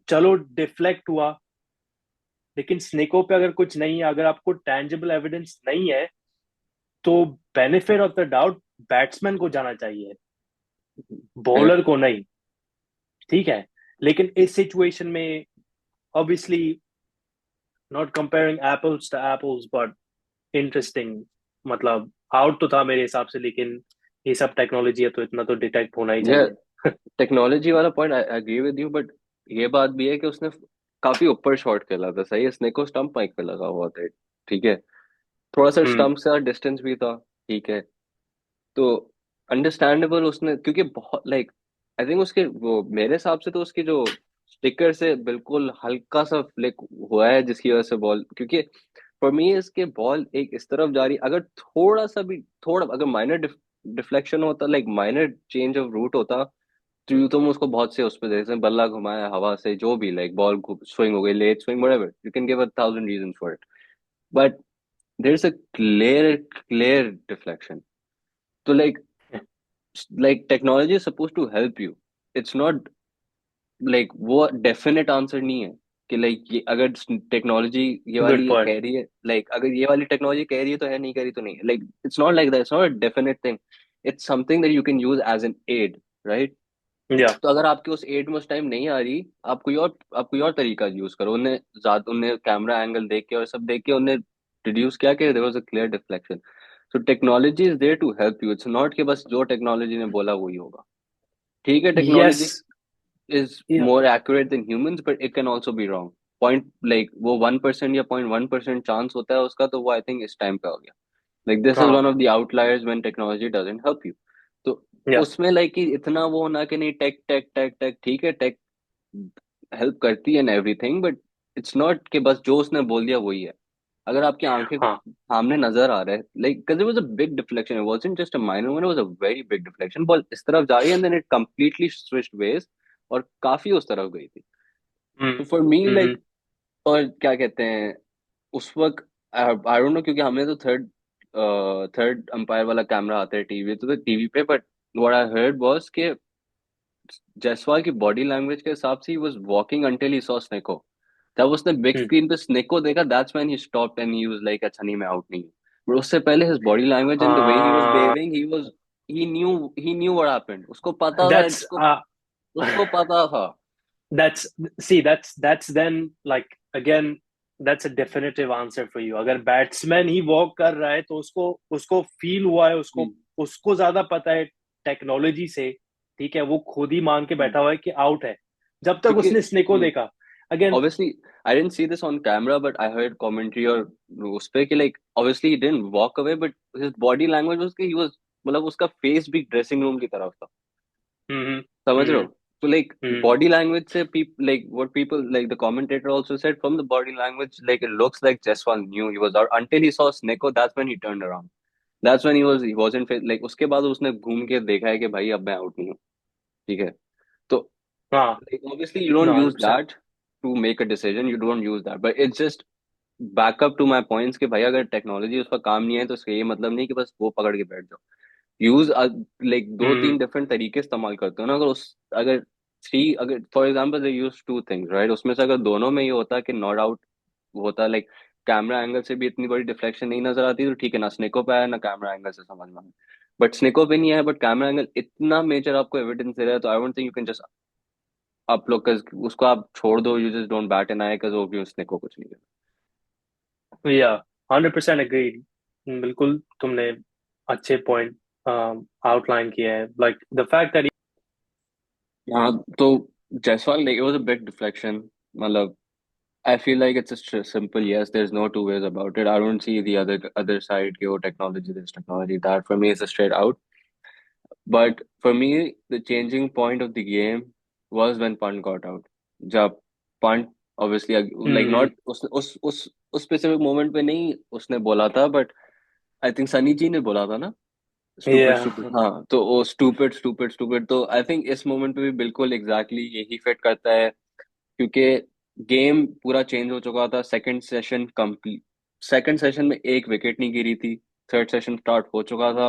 चलो डिफ्लेक्ट हुआ, लेकिन स्नेको पे अगर कुछ नहीं है, अगर आपको टेंजिबल एविडेंस नहीं है, तो benefit of the doubt batsman को जाना चाहिए, फेयर। बॉलर को नहीं। ठीक है, लेकिन इस सिचुएशन में obviously not comparing apples to apples but interesting, मतलब आउट तो था मेरे हिसाब से, लेकिन ये सब टेक्नोलॉजी है तो इतना तो डिटेक्ट होना ही ये चाहिए। टेक्नोलॉजी वाला point I agree with you, but ये बात भी है कि उसने काफी ऊपर शॉट खेला था, सही है, स्नेक को स्टंप माइक पे लगा हुआ था, ठीक है, थोड़ा सा हम्म। स्टंप से डिस्टेंस भी था, ठीक है। तो अंडरस्टैंडेबल, उसने क्योंकि बहुत लाइक आई थिंक उसके वो मेरे हिसाब से तो उसकी जो स्टिकर से बिल्कुल हल्का सा फ्लिक हुआ है, जिसकी वजह से बॉल, क्योंकि फॉर मी इसके बॉल एक इस तरफ जा रही, अगर थोड़ा सा भी, थोड़ा अगर माइनर डिफ्लेक्शन होता, like minor change of route होता, तो यूं तुम उसको बहुत से उस पर जैसे बल्ला घुमाया हवा से जो भी, लाइक बॉल स्विंग हो गई, late swing, whatever, you can give 1,000 reasons for it, but there is a clear clear deflection. तो like technology is suppose to help you, it's not like वो डेफिनेट आंसर नहीं है कि like ये अगर technology ये गुड वाली ये पॉइंट। कह रही है, लाइक अगर ये वाली टेक्नोलॉजी कह रही है तो है, नहीं कह रही तो नहीं, like it's not like that, it's not a definite thing, it's something that you can use as an aid, right. या तो अगर आपके उस एड में उस टाइम नहीं आ रही, आप कोई और तरीका यूज करो, उन्हें कैमरा एंगल देख के और सब देख के उन्हें डिड्यूस किया कि there was a clear deflection. So technology is there to help you, it's not कि बस जो टेक्नोलॉजी ने बोला वही होगा, ठीक है। Yes. Technology is more accurate than humans, but it can also be wrong. Point like वो 1% या 0.1% चांस होता है उसका, तो वो आई थिंक इस टाइम पे हो गया, like this is हाँ। one of the outliers when technology doesn't help you। तो या उसमें लाइक कि इतना वो होना कि नहीं, टेक टेक टेक टेक, ठीक है, टेक हेल्प करती है and everything, but it's not कि बस जो उसने बोल दिया वही है। अगर आपकी आंखें हाँ। सामने नजर आ रहा है, like because it was a big deflection, it wasn't just a minor one, it was a very big deflection, ball इस तरफ जा रही है and then it completely switched ways और काफी उस तरफ गई थी। हम्म। तो फॉर मी हम्म। लाइक, और क्या कहते हैं उस वक्त, आई डोंट नो, क्योंकि हमने तो थर्ड अंपायर वाला कैमरा आता है टीवी, तो टीवी पे, but what I heard was कि जायसवाल की बॉडी लैंग्वेज के हिसाब से ही was walking until he saw Snicko, तब उसने बिग हम्म। स्क्रीन पे स्नेको देखा, that's when he stopped and he was like अच्छा नहीं, मैं आउट नहीं हूँ। बट उससे पहले his body language and the way he was हाँ। Behaving, he knew what happened, उसको पता था, That's उसको पता था। that's see that's then like again that's a definitive answer for you। अगर बैट्समैन ही वॉक कर रहा है तो उसको उसको फील हुआ है, उसको हम्म, उसको ज्यादा पता है टेक्नोलॉजी से। ठीक है, वो खुद ही मान के हम्म, बैठा हुआ है कि आउट है, जब तक क्योंकि उसने स्नेक को देखा। Again. obviously I didn't see this on camera, but I heard commentary और उस पे कि like obviously he didn't walk away, but his body language was कि he was, मतलब उसका फेस भी ड्रेसिंग रूम की तरफ था, हम्म। समझ रहे हो। हम्म। तो like हम्म। body language से like what people like the commentator also said, from the body language like it looks like Jaiswal knew he was out until he saw Sneko, that's when he turned around, that's when he wasn't like उसके बाद उसने घूम के देखा है कि भाई अब मैं आउट नहीं हूँ, ठीक है। तो हाँ। like obviously you don't know, use 100%। that to make a decision, you don't use that, but it's just backup to my points कि भाई अगर टेक्नोलॉजी उसका काम नहीं है तो इसका ये मतलब नहीं कि बस वो पकड़ के बैठ जाओ। यूज लाइक दो हम्म। तीन डिफरेंट तरीके इस्तेमाल करते हो ना, अगर थ्री, अगर for example they use two things, right, उसमें से अगर दोनों में ये होता कि नॉट आउट होता, लाइक कैमरा एंगल से भी इतनी बड़ी डिफ्लेक्शन नहीं नजर आती, तो ठीक है ना, स्नेको पे आया ना कैमरा एंगल से समझ में आया, बट स्नेको पे नहीं है, बट कैमरा एंगल इतना मेजर आपको एविडेंस दे रहा है, तो I don't think you can just आप लोग उसको आप छोड़ दो, you just don't bat an eye वो भी स्नेको कुछ नहीं या 100% एग्रीड। बिल्कुल तुमने अच्छे पॉइंट आउटलाइन किए हैं, लाइक द फैक्ट दैट। हाँ। तो Jaiswal like it was a big deflection, मतलब I feel like it's a simple yes, there's no two ways about it, I don't see the other side कि वो technology this technology that, for me it's a straight out, but for me the changing point of the game was when Punt got out, जब Punt obviously like hmm. not उस specific moment पे नहीं उसने बोला था, but I think Sunny जी ने बोला था ना, स्टूपिड या स्टूपिड, हाँ, तो वो स्टूपिड स्टूपिड स्टूपिड, तो आई थिंक इस मोमेंट पे भी बिल्कुल एग्जैक्टली exactly यही फिट करता है, क्योंकि गेम पूरा चेंज हो चुका था। Second session complete, second session में एक विकेट नहीं गिरी थी। थर्ड सेशन स्टार्ट हो चुका था।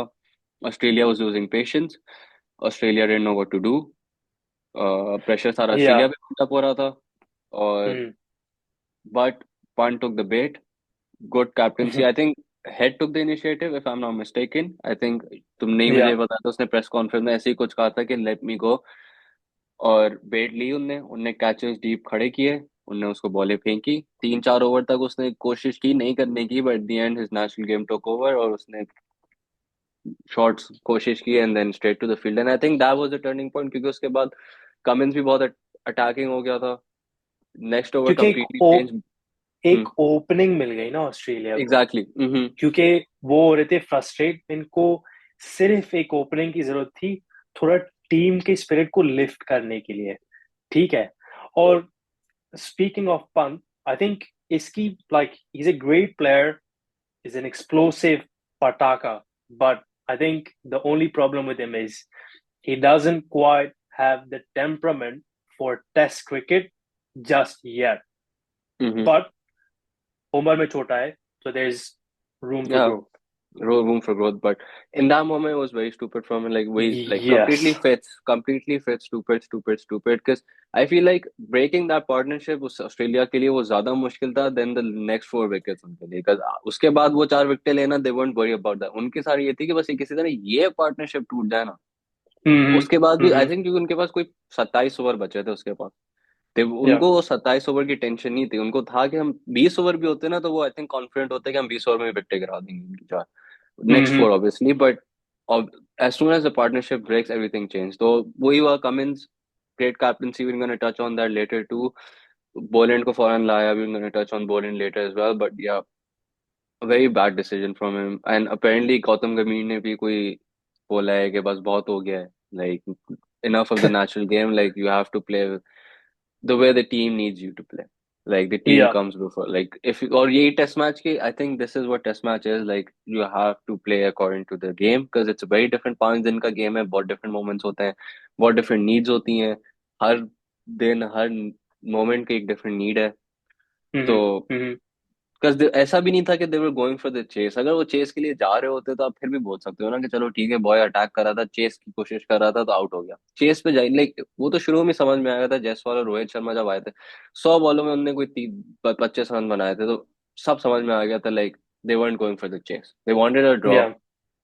Australia was losing patience. Australia didn't know what to do. Pressure सारा या ऑस्ट्रेलिया पे बिल्डअप हो रहा था। और hmm but Pant took the bait. Good captaincy I think. Head took the initiative if I am not mistaken. I think तुमने ही या मुझे बताया था, उसने प्रेस कॉन्फ्रेंस में ऐसे ही कुछ कहा था कि लेट मी गो। और बेट ली उनने उनने कैचेस डीप खड़े किए। उनने उसको बॉलें फेंकी। 3-4 ओवर तक उसने कोशिश की नहीं करने की, but at the end his national game took over और उसने शॉट्स कोशिश की and then straight to the field. And I think that was the turning point, क्योंकि उसके बाद कमिंस भी बहुत अटैकिंग हो गया था। नेक्स्ट ओवर क्योंकि कंप्लीटली चेंज। एक ओपनिंग मिल गई ना ऑस्ट्रेलिया को, एग्जैक्टली। हम्म। क्योंकि वो हो रहे थे फ्रस्ट्रेट। इनको सिर्फ एक ओपनिंग की जरूरत थी, थोड़ा टीम के स्पिरिट को लिफ्ट करने के लिए। ठीक है। और speaking of Pant, I think इसकी like he is a great player, is an explosive pataka, but I think the only problem with him is he doesn't quite have the temperament for Test cricket just yet. Hmm. But उम्र में छोटा है, so there's room for या growth. room for growth, but in that moment it was very stupid from him. Like we like Yes. completely fits, stupid. Because I feel like breaking that partnership उस Australia के लिए वो ज्यादा मुश्किल था than the next 4 wickets उनके लिए। Because उसके बाद वो 4 विकेट लेना, they weren't worry about that। उनकी सारी ये थी कि बस ये किसी तरह ये पार्टनरशिप टूट जाए ना। Mm-hmm. उसके बाद भी आई Mm-hmm. थिंक क्योंकि उनके पास कोई 27 ओवर बचे थे उसके पास। Yeah. उनको वो 27 ओवर की टेंशन नहीं थी। उनको था कि हम 20 ओवर भी होते ना तो वो आई थिंक कॉन्फिडेंट होते कि हम 20 ओवर में विकेट गिरा देंगे इनकी चार। Next Mm-hmm. Four obviously, but as soon as the partnership breaks everything changed। तो वही हुआ। Cummins great captaincy, we're going to touch on that later too। बोलेंड को फौरन लाया, we're going to touch on Boland later as well, but yeah, a very bad decision from him। and apparently Gautam गंभीर ने भी कोई बोला है कि बस बहुत हो गया है। like enough of the natural game, like you have to play the way the team needs you to play। Like the team Yeah. comes before, like if और यही टेस्ट मैच की I think this is what test match is like। you have to play according to the game because it's a very different 5 दिन का game है। बहुत different moments होते हैं, बहुत different needs होती हैं। हर दिन हर मोमेंट की एक different need है। तो Mm-hmm. Mm-hmm. बिकॉज ऐसा भी नहीं था कि they were going for the chase. अगर वो चेस के लिए जा रहे होते तो आप फिर भी बोल सकते हो ना कि चलो ठीक है, बॉय अटैक कर रहा था, चेस की कोशिश कर रहा था तो आउट हो गया। चेस पे जाए लाइक वो तो शुरू में समझ में आया था। जायसवाल और रोहित शर्मा जब आए थे 100 बॉलों में उन्होंने कोई 25 रन बनाए थे, तो सब समझ में आ गया था like they weren't going for the chase, they wanted a draw. Yeah.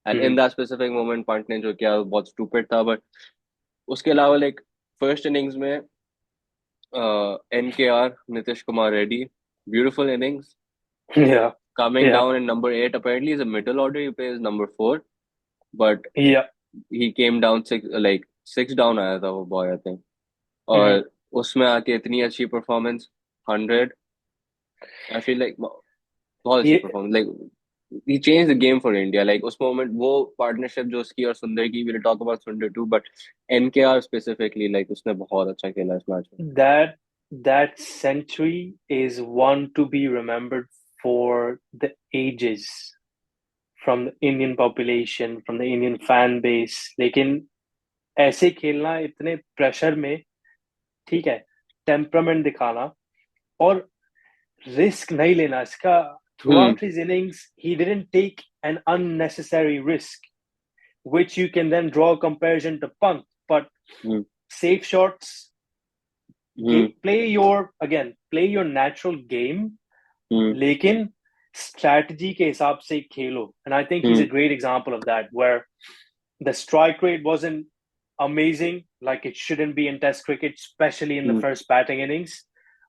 And in Mm-hmm. That specific moment Pant ने जो किया वो बहुत स्टूपिड था। बट उसके अलावा लाइक फर्स्ट इनिंग्स में NKR Nitish Kumar Reddy, beautiful innings. Yeah. Coming Yeah. down in number 8, apparently is a middle order. He plays number 4, but Yeah. he came down six, like six down आया था वो boy I think। Mm-hmm. और उसमें आके इतनी अच्छी performance, 100। I feel like बहुत अच्छी ये performance, like he changed the game for India। Like उस moment वो partnership जो उसकी और सुंदर की, we'll talk about Sundar too, but NKR specifically like उसने बहुत अच्छा खेला इस मैच में। that that century is one to be remembered for the ages from the Indian population, from the Indian fan base. लेकिन ऐसे खेलना इतने प्रेशर में, ठीक है, टेम्परामेंट दिखाना और रिस्क नहीं लेना इसका। हम्म। Throughout his innings, he didn't take an unnecessary risk, which you can then draw a comparison to Pant. But hmm. safe shots, hmm. play your natural game, हम्म। लेकिन strategy के हिसाब से खेलो. And I think he's a hmm. great example of that, where the strike rate wasn't amazing, like it shouldn't be in Test cricket, especially in the hmm. first batting innings.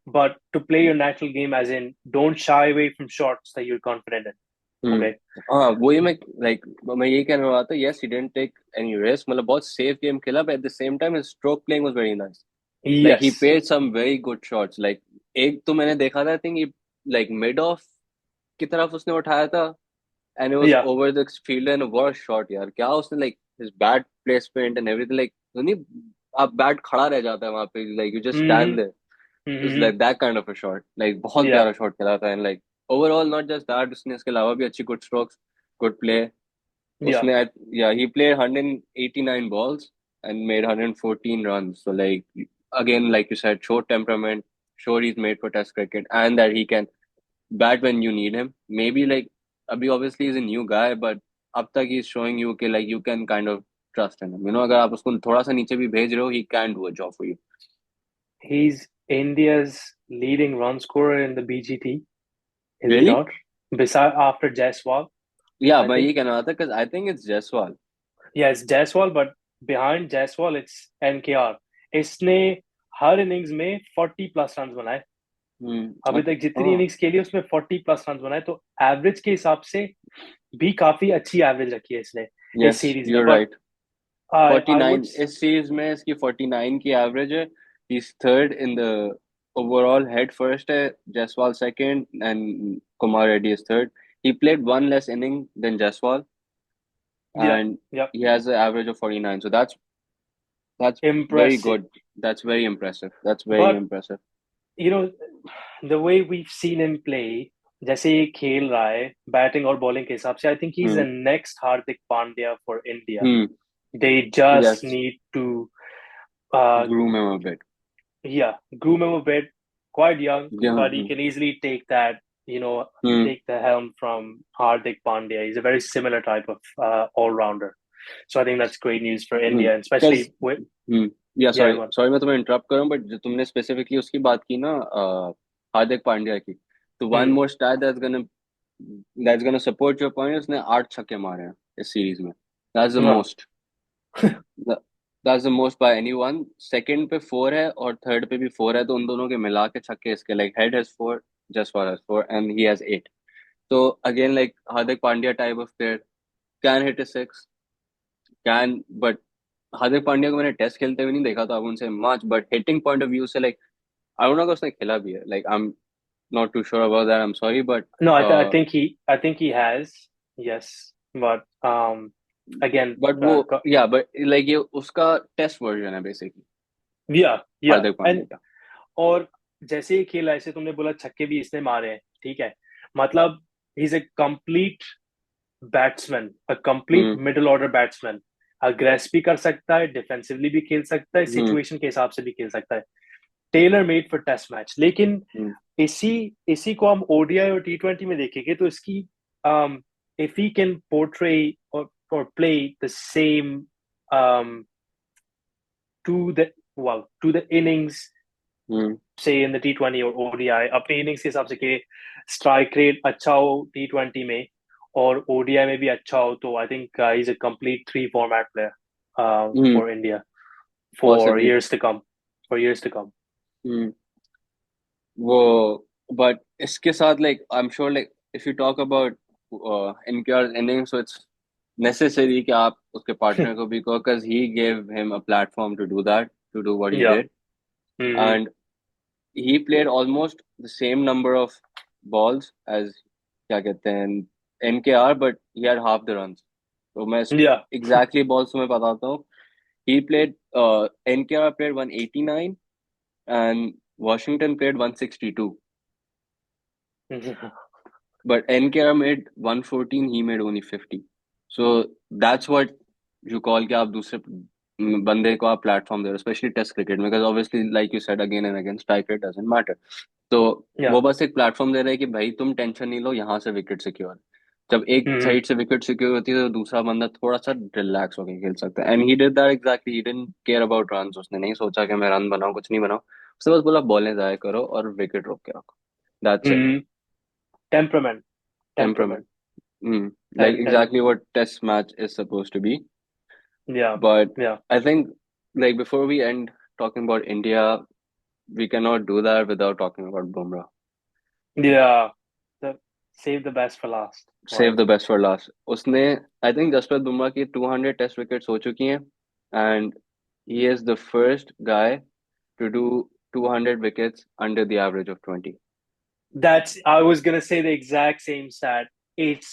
But to play your natural game, as in, don't shy away from shots that you're confident in. Okay. हाँ वही मैं like मैं यही कहने वाला था। Yes he didn't take any risk, मतलब बहुत सेफ गेम खेला, but at the same time his stroke playing was very nice. Like he Yes. Played some very good shots. Like एक तो मैंने देखा था I think like mid off की तरफ उसने उठाया था and it was Yeah. Over the field and worst shot यार। क्या उसने like his bat placement and everything, like नहीं आप बैट खड़ा रह जाता है वहां पे, like you just stand Mm-hmm. There. It's Mm-hmm. Like that kind of a shot, like बहुत Yeah. प्यारा शॉट खेला था। And like overall not just that, उसने इसके अलावा भी अच्छी good strokes, good play. Yeah. उसने yeah he played 189 balls and made 114 runs, so like again like you said, showed temperament, sure he's made for Test cricket and that he can bat when you need him. Maybe like abhi obviously he's a new guy, but अब तक he's showing you कि like you can kind of trust in him. You know, अगर आप उसको थोड़ा सा नीचे भी भेज रहे हो, he can do a job for you. He's India's leading run scorer in the BGT, is he Really? not? Beside after Jaiswal, Yeah, I मैं think. ये कहना था because I think it's Jaiswal. Yeah, it's Jaiswal, but behind Jaiswal, it's NKR. इसने हर innings में 40 plus run बनाए। अभी Okay. तक जितनी Oh, इनिंग्स खेली उसमें 40 प्लस रन बनाए, तो एवरेज के हिसाब से भी काफी अच्छी एवरेज रखी है इसने इस yes, सीरीज में। you're but right. I I would 49 इस सीरीज में इसकी 49 की एवरेज है. He's third in the overall. Head first है, Jaiswal second, and Kumar Reddy is third. He played one less inning than Jaiswal, या and या he has an average of 49. So that's very impressive. good. That's very impressive. That's very but impressive. You know the way we seen him play, जैसे ये खेल रहा है batting और bowling के हिसाब से, I think he is the Hmm. Next Hardik Pandya for India. Hmm. They just Yes. Need to uh Groom him a bit. yeah, groom him a bit. Quite young, Yeah. but he can easily take that, you know, Hmm. take the helm from Hardik Pandya. He's a very similar type of all-rounder. So I think that's great news for Hmm. India, and Because especially with या yeah, sorry go on. Sorry मैं तुम्हें interrupt करूं, but जो तुमने specifically उसकी बात की ना, हार्दिक पांड्या की, तो one Hmm. More stat that's gonna support your point. उसने 8 छक्के मारे हैं इस सीरीज में. That's the No. Most. That's the most by anyone. Second पे 4 है और थर्ड पे भी 4 है, तो उन दोनों के मिला के छक्के इसके, like Head has 4, Jaiswal has 4 and he has 8. तो again like Hardik Pandya type of player can hit a 6, can, but Hardik Pandya को मैंने टेस्ट खेलते हुए नहीं देखा था, अब उनसे much, but hitting point of view से लाइक आई डोंट नो कि उसने खेला भी है, like I am not too sure about that, I am sorry, but No, I think he has, yes, but again, वो या बट लाइक ये उसका टेस्ट वर्जन है basically, yeah, Hardik Pandya and का. और जैसे ही खेला, ऐसे तुमने बोला छक्के भी इसने मारे हैं, ठीक है, मतलब he is a complete batsman, a complete hmm. Middle order batsman. Aggress भी कर सकता है, डिफेंसिवली भी खेल सकता है, हम्म. सिचुएशन के हिसाब से भी खेल सकता है। Tailor made for test match. लेकिन हम्म. इसी इसी को हम ओडीआई और T20 में देखेंगे तो इसकी इफ ही कैन पोर्ट्रे और play the same to the to the innings, hmm. से इन द T20 और ओडीआई, अपने इनिंग्स के हिसाब से कि स्ट्राइक रेट अच्छा हो T20 में और ओडीआई में भी अच्छा हो, तो I think is a complete three format player hmm. For India for possibly. years to come, for years to come. हम्म. वो बट इसके साथ like I am sure like if you talk about इनके innings, so it's necessary कि आप उसके partner को भी कहो, because he gave him a platform to do that, to do what he Yeah. did. Mm-hmm. And he played almost the same number of balls as क्या कहते हैं NKR, but he had half the runs. तो मैं Yeah. exactly balls तुम्हें बताता हूँ. He played NKR played 189 and Washington played 162. But NKR made 114, he made only 50. So that's what you call कि आप दूसरे बंदे को आप प्लेटफॉर्म दे रहे हो, स्पेशली टेस्ट क्रिकेट में, because obviously like you said again and again, strike rate doesn't matter. तो Yeah. वो बस एक प्लेटफॉर्म दे रहे हैं कि भाई तुम टेंशन नहीं लो, यहाँ से विकेट सिक्योर. जब एक Mm-hmm. साइड से विकेट सिक्योर होती है तो दूसरा बंदा थोड़ा सा रिलैक्स होकर खेल सकता है. And he did that exactly. He didn't care about runs. उसने नहीं सोचा कि मैं रन बनाऊं, कुछ नहीं बनाऊं. उसने बस बोला बॉलें जाया करो और विकेट रोक के रखो. That's it. Mm-hmm. Temperament. Temperament. Temperament. Like And exactly what test match is supposed to be. yeah. But Yeah. I think like before we end talking about India, we cannot do that without talking about Bumrah. Yeah. The save the best for last, Save right? the best for last. उसने I think Jasprit Bumrah की 200 test wickets हो चुकी हैं, and he is the first guy to do 200 wickets under the average of 20. That's, I was gonna say the exact same stat. It's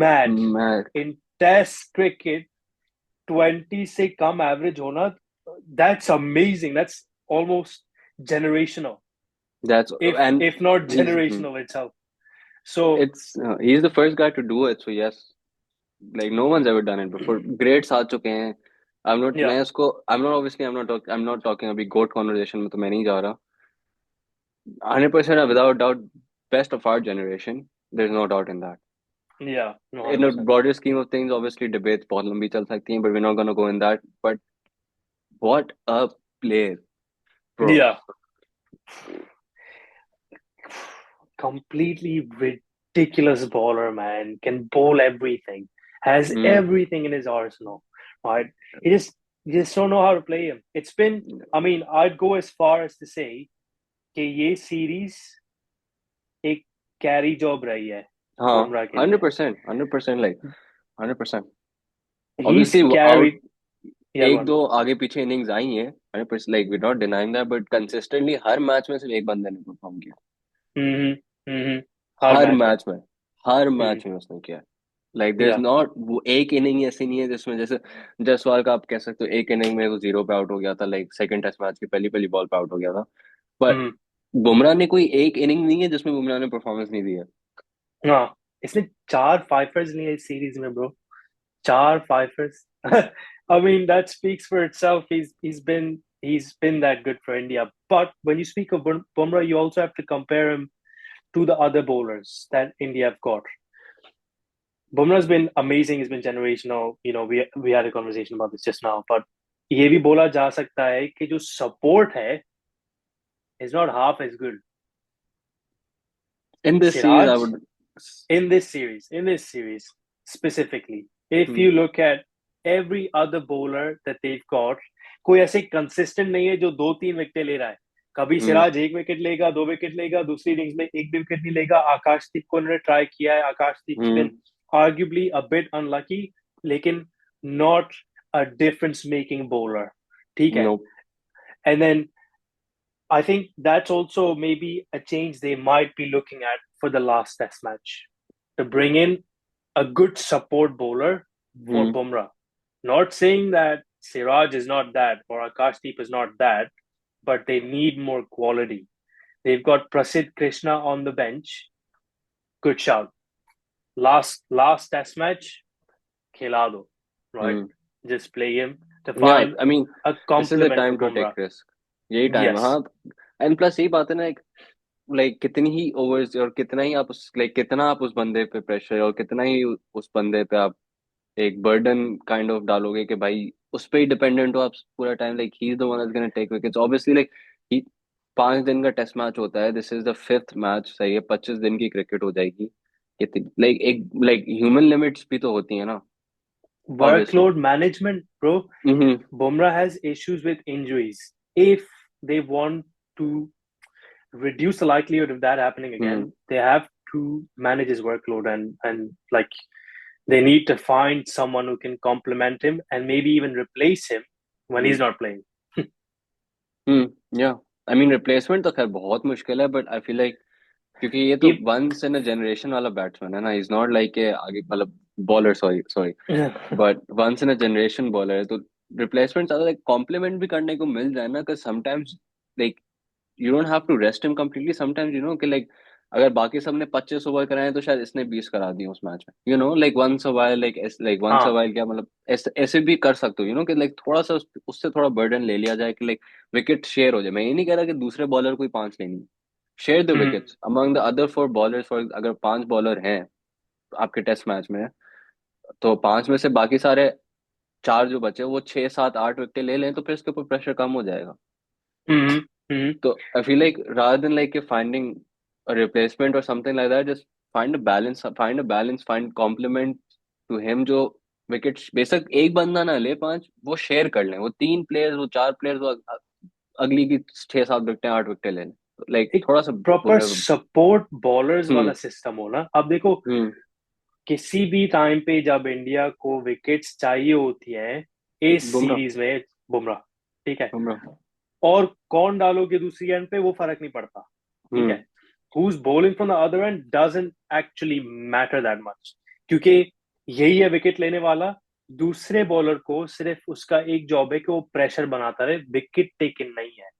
mad. मैं In Test cricket, 20 से कम average होना, that's amazing. That's almost generational, that's and if not he's generational itself. So it's he's the first guy to do it. So yes, like no one's ever done it before. Greats आ चुके हैं. I'm not yeah. मैं उसको I'm not obviously I'm not talking अभी goat conversation में तो मैं नहीं जा रहा. 100% without doubt, best of our generation. There's no doubt in that. Yeah, no, In a 100%. broader scheme of things, obviously debates बहुत लंबी चल सकती हैं, but we're not gonna go in that. But what a player, bro. Yeah, completely ridiculous bowler, man. Can bowl everything. Has Hmm. everything in his arsenal. Right? He just you just don't know how to play him. It's been. I mean, I'd go as far as to say कि ये series एक carry job रही है हाँ, बुमराह के hundred लिए. Percent 100%, like 100%. He's Obviously, out carried. Yeah, go एक on. दो आगे पीछे इनिंग्स आई हैं, 100%, like we're not denying that, but consistently her match में सिर्फ एक बंदे ने परफॉर्म किया. हम्म. हम्म. हर हर मैच में. मैच में, हर हम्म. मैच में उसने किया. लाइक देयर इज या. नॉट, वो एक इनिंग ऐसी नहीं है जिसमें, जैसे जायसवाल का आप कह सकते हो एक इनिंग में वो जीरो पे आउट हो गया था, लाइक सेकंड टेस्ट मैच की पहली पहली बॉल पे आउट हो गया था. पर हम्म. बुमराह ने कोई एक इनिंग नहीं है जिसमें बुमराह ने परफॉर्मेंस नहीं दी है. हाँ, इसने 4 फाइफर्स लिए इस सीरीज में bro. 4 फाइफर्स. I mean, that speaks for itself. He's been that good for India. But when you speak of Bumrah, you also have to compare him to the other bowlers that India have got. Bumrah's been amazing. He's been generational. We had a conversation about this just now. But ये भी बोला जा सकता है कि जो support है is not half as good. In this series I Siraj would. in this series specifically, if you look at every other bowler that they've got, कोई ऐसे कंसिस्टेंट नहीं है जो 2-3 विकेट ले रहा है. कभी सिराज 1 विकेट लेगा, 2 विकेट लेगा, दूसरी इनिंग्स में एक भी विकेट नहीं लेगा. आकाशदीप को उन्होंने ट्राई किया है. Akashdeep been arguably a bit unlucky, लेकिन not a difference making bowler. ठीक है. No. And then I think that's also maybe a change they might be looking at for the last test match, to bring in a good support bowler for Bumrah. Not saying that Siraj is not that or Akashdeep is not that, but they need more quality. They've got Prasid Krishna on the bench. Good shout. Last test match, Khilado, right? Just play him to या find I mean, a this is the complement for time to take Bumrah. Risk. यही time है, Yes. हाँ. And plus यही बात है ना, like कितनी ही overs और कितना ही आप उस, लाइक कितना आप उस बंदे पे प्रेशर और कितना ही उस बंदे पे आप एक बर्डन काइंड ऑफ डालोगे कि भाई उस पे ही डिपेंडेंट हो आप पूरा time. Like he is the one that's gonna take wickets obviously. Like he 5 दिन का टेस्ट मैच होता है, this is the fifth match, सही है, 25 दिन की क्रिकेट हो जाएगी. कितनी, लाइक एक, लाइक ह्यूमन लिमिट्स भी तो होती है ना, obviously. Workload management, bro. Hmm. Bumrah has issues with injuries. If they want to reduce the likelihood of that happening hmm. again, they have to manage his workload, and like they need to find someone who can complement him and maybe even replace him when he's hmm. not playing. या I mean replacement तो खैर बहुत मुश्किल है, but I feel like क्योंकि ये तो If once in a generation वाला बैट्समैन है ना, इज नॉट लाइक के आगे, मतलब bowler, sorry sorry, but once in a generation bowler है, तो रिप्लेसमेंट ज्यादा लाइक कॉम्प्लीमेंट भी करने को मिल जाए ना, because sometimes like you don't have to rest him completely sometimes, कि लाइक अगर बाकी सब ने 25 ओवर कराए तो शायद इसने 20 करा दिए उस मैच में, like once a while, like once a हाँ. वाइल क्या मतलब, ऐसे भी कर सकते हो, कि लाइक थोड़ा सा उससे थोड़ा बर्डन ले लिया जाए कि लाइक विकेट शेयर हो जाए. मैं ये नहीं कह रहा कि दूसरे बॉलर को ही 5 लेनी, share the hmm. Wickets among the other 4 bowlers. For अगर 5 बॉलर हैं आपके टेस्ट मैच में, तो 5 में से बाकी सारे 4 जो बचे वो 6 7 8 विकेट ले लें, तो फिर इसके ऊपर प्रेशर कम हो जाएगा. हम्म. हम्म. तो आई feel like rather than like finding a replacement or something like that, just find a balance, find complement to him, जो विकेट बेशक एक बंदा ना ले 5, वो शेयर कर लें, वो 3 प्लेयर्स, वो 4 प्लेयर्स, वो अगली की 6 7 विकेटें 8 विकेटें ले लें, लाइक एक थोड़ा सा प्रॉपर सपोर्ट बॉलर्स वाला हम्म. सिस्टम हो ना. अब देखो, हम्म. किसी भी टाइम पे जब इंडिया को विकेट्स चाहिए होती है इस बुमराह. सीरीज में, बुमराह. ठीक है. बुमराह. और कौन डालोगे दूसरी एंड पे वो फर्क नहीं पड़ता. ठीक हम्म. है. Who's bowling from the other end doesn't actually matter that much, क्योंकि यही है विकेट लेने वाला. दूसरे बॉलर को सिर्फ उसका एक जॉब है कि वो प्रेशर बनाता रहे, विकेट टेकन नहीं है.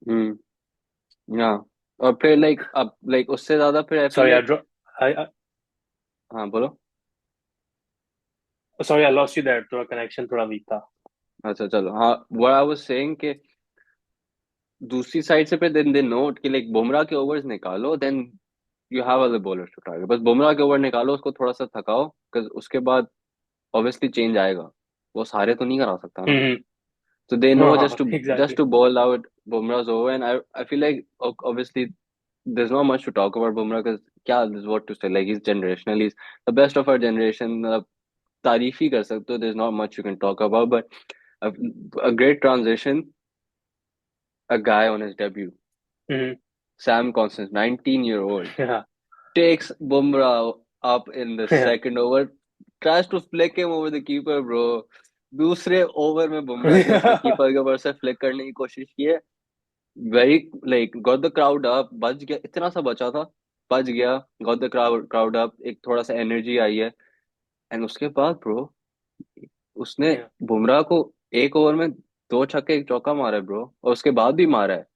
हम्म. या और फिर लाइक अब लाइक उससे ज्यादा फिर I feel sorry like. I हाँ बोलो. Sorry I lost you there. थोड़ा कनेक्शन थोड़ा वीक था. अच्छा चलो, हाँ, व्हाट आई वाज सेइंग, दूसरी साइड से पे देन दे नोट कि लाइक बुमराह के ओवर्स निकालो, then you have other bowlers to target. बस बुमराह के ओवर निकालो, उसको थोड़ा सा थकाओ, बिकॉज उसके बाद ऑब्वियसली चेंज आएगा। वो सारे तो नहीं करा सकता ना। हम्म। So they know हाँ हाँ just हाँ, to exactly. bowl out Bumrah's over, and I feel like obviously there's not much to talk about Bumrah because क्या is what to say, like he's generational, he's the best of our generation, तारीफ ही कर सकते हो, there's not much you can talk about, but a, a great transition, a guy on his debut, hmm. Sam Constance, 19-year-old, हाँ takes Bumrah up in the हाँ second over, tries to flick him over the keeper, bro। दूसरे over में बुमराह ने उसने keeper के ऊपर से flick करने की कोशिश की है। Very like got the crowd up, बच गया, इतना सा बचा था, बच गया, गॉट द क्राउड अप, एक थोड़ा सा एनर्जी आई है। एंड उसके बाद ब्रो, उसने हाँ बुमराह को एक ओवर में दो छक्के एक चौका मारा है ब्रो, और उसके बाद भी मारा है।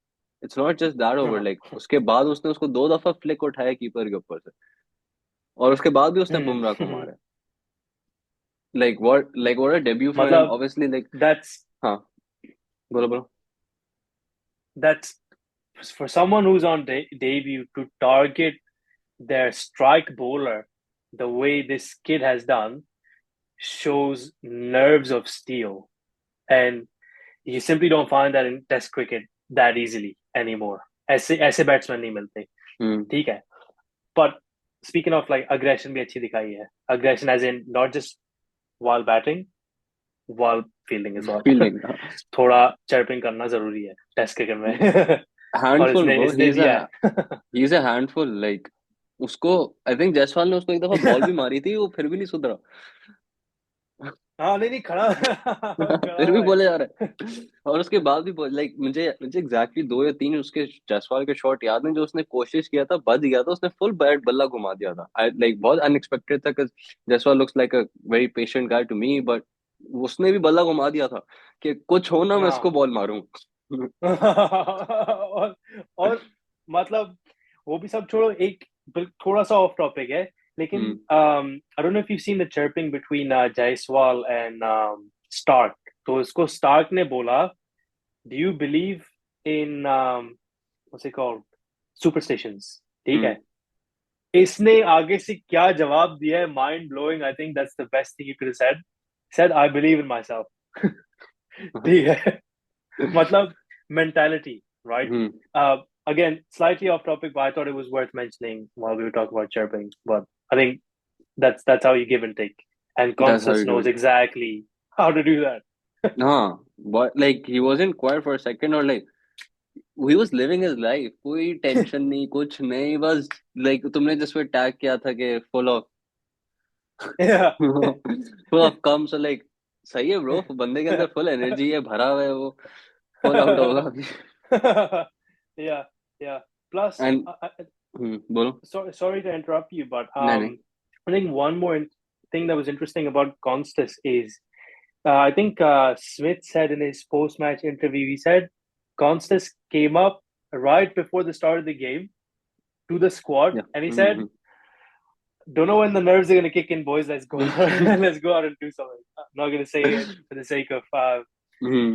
It's not just that over, हाँ। लाइक उसके बाद उसने उसको दो दफा फ्लिक उठाया कीपर के ऊपर से, और उसके बाद भी उसने बुमराह को हम्म। मारा है। Like what a debut for him, मतलब ऑब्वियसली लाइक। that's हाँ, बोलो बोलो। that's for someone who's on debut to target their strike bowler the way this kid has done shows nerves of steel, and you simply don't find that in test cricket that easily anymore. ऐसे ऐसे batsman नहीं मिलते। हम्म। ठीक है। but speaking of like aggression भी अच्छी दिखाई है, aggression as in not just while batting, while fielding as well। Fielding, थोड़ा चर्पिंग करना जरूरी है टेस्ट क्रिकेट में। और हैंडफुल इसने ब्रो, इसने दिया है। ही इज अ हैंडफुल लाइक। उसको आई थिंक जायसवाल ने उसको एक दफा बॉल भी मारी थी, वो फिर भी नहीं सुधरा। हाँ नहीं नहीं, खड़ा खड़ा फिर भी हुआ बोले जा रहा है। है। और उसके बाद भी लाइक मुझे मुझे एग्जैक्टली दो या तीन उसके जायसवाल के शॉट याद हैं, जो उसने कोशिश किया था, बच गया था, उसने फुल बैट बल्ला घुमा दिया था। आई लाइक बहुत अनएक्सपेक्टेड था, because Jaiswal looks like a very patient guy to me, but उसने भी बल्ला घुमा दिया था कि कुछ हो ना, मैं इसको हाँ। बॉल मारूं। और मतलब वो भी सब छोड़ो, एक थोड़ा सा ऑफ टॉपिक है, लेकिन hmm. I don't know if you seen the chirping between Jaiswal and Starc. तो उसको स्टार्क ने बोला, do you believe in what's it called, superstitions. ठीक हम्म। है। इसने आगे से क्या जवाब दिया है, mind blowing. I think that's the best thing you could have said I believe in myself। ठीक है। मतलब mentality, right? Hmm. Again, slightly off topic, but I thought it was worth mentioning while we were talking about chirping. But I think that's how you give and take, and That's how Constance you give knows it. exactly how to do that। हाँ, but like he wasn't quiet for a second, or like he was living his life, कोई tension नहीं, कुछ नहीं, बस like तुमने जिस पे tag किया था कि full of Yeah। full of cum, so like सही है ब्रो, बंदे के अंदर फुल एनर्जी है, भरा हुआ है वो, फुल आउट होगा अभी। Yeah, yeah. Plus, एंड बोलो। sorry to interrupt you, but नहीं नहीं। I think one more thing that was interesting about Constance is, I think Smith said in his post-match interview, he said Constance came up right before the start of the game to the squad, या and he said, "Don't know when the nerves are going to kick in, boys. Let's go, let's go out and do something." I'm not going to say it for the sake of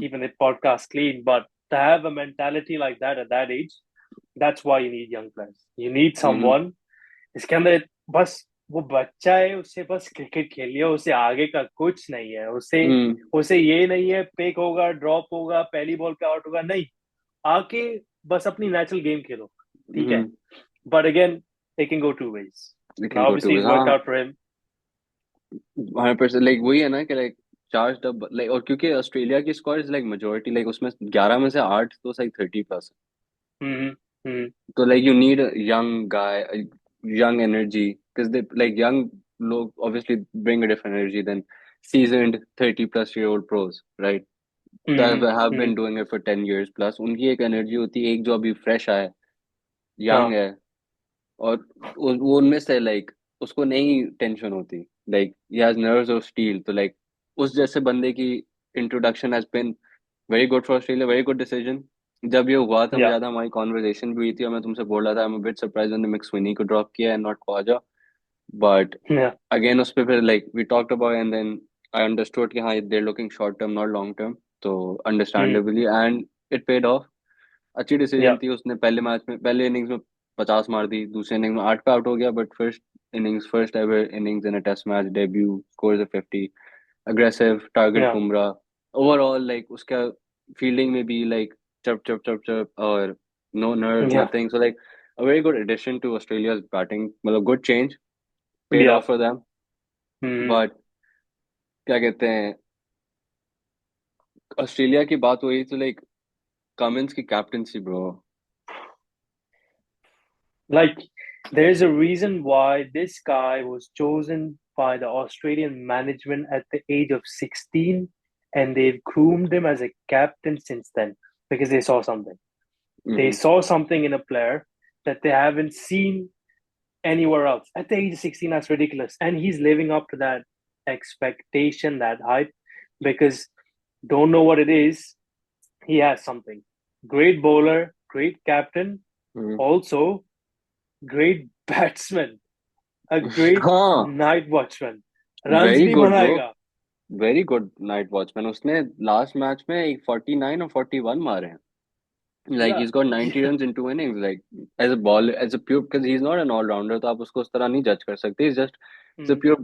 keeping the podcast clean, but to have a mentality like that at that age, that's why you need young players. You need someone इसके अंदर बस वो बच्चा है, उससे बस cricket खेलिए, उसे आगे का कुछ नहीं है। उसे उसे ये नहीं है पिक होगा, ड्रॉप होगा, पहली बॉल पे आउट होगा, नहीं। आके बस अपनी नेचुरल गेम खेलो। ठीक है। But again, it can go two ways. we Now can go obviously to it's worked हाँ, out for him। 100%, लाइक वही है ना कि लाइक चार्ज द लाइक, और क्योंकि ऑस्ट्रेलिया की squad is like majority, like उसमें 11 में से 8 तो लाइक 30+। हम्म। हम्म। तो like you need young guy, young energy, because they like young लोग obviously bring a different energy than seasoned 30+-year-old pros, right? Hmm. that have hmm. been doing it for 10 years plus। उनकी एक energy होती है, एक जो अभी fresh आया, young हाँ। है, और वो उनमें से लाइक उसको नहीं टेंशन होती, like he has nerves of steel. तो लाइक उस जैसे बंदे की introduction has been very good for Australia, very good decision. जब ये हुआ था, मुझे या याद है हमारी कॉन्वर्जेशन भी हुई थी, और मैं तुमसे बोल रहा था I am a bit surprise when McSweeney को ड्रॉप किया एंड नॉट ख्वाजा, बट या अगेन उस पे फिर like we talked about, and then I understood कि हाँ, they are looking short term not long term, तो hmm. Understandably, and it paid off. अच्छी डिसीजन या थी। उसने पहले मैच में, पहले इनिंग्स में 50 मार दी, दूसरे इनिंग में 8 पे आउट हो गया, but first ever innings in a test match debut, scores a 50, aggressive, target या बुमराह। ओवरऑल लाइक उसका फील्डिंग में भी लाइक चप चप चप चप, और नो नर्व्स या nothing, so like a very good addition to Australia's batting, मतलब गुड चेंज, पेड या off for them. Hmm but क्या कहते हैं, ऑस्ट्रेलिया की बात हुई तो लाइक कमिंस की captaincy bro. like there's a reason why this guy was chosen by the Australian management at the age of 16, and they've groomed him as a captain since then because they saw something. They hmm saw something in a player that they haven't seen anywhere else. At the age of 16, that's ridiculous. And he's living up to that expectation, that hype, because don't know what it is. He has something. Great bowler, great captain, hmm. also great batsman, a great हाँ, night watchman. Runs very भी good bro, बनाएगा. Very good night watchman. उसने last match में एक 49 और 41 मारे हैं। Like Yeah, he's got 90 yeah. runs in 2 innings. Like as a ball, as a pure, because he's not an all rounder, तो आप उसको उस तरह नहीं जज कर सकते। He's a Mm. pure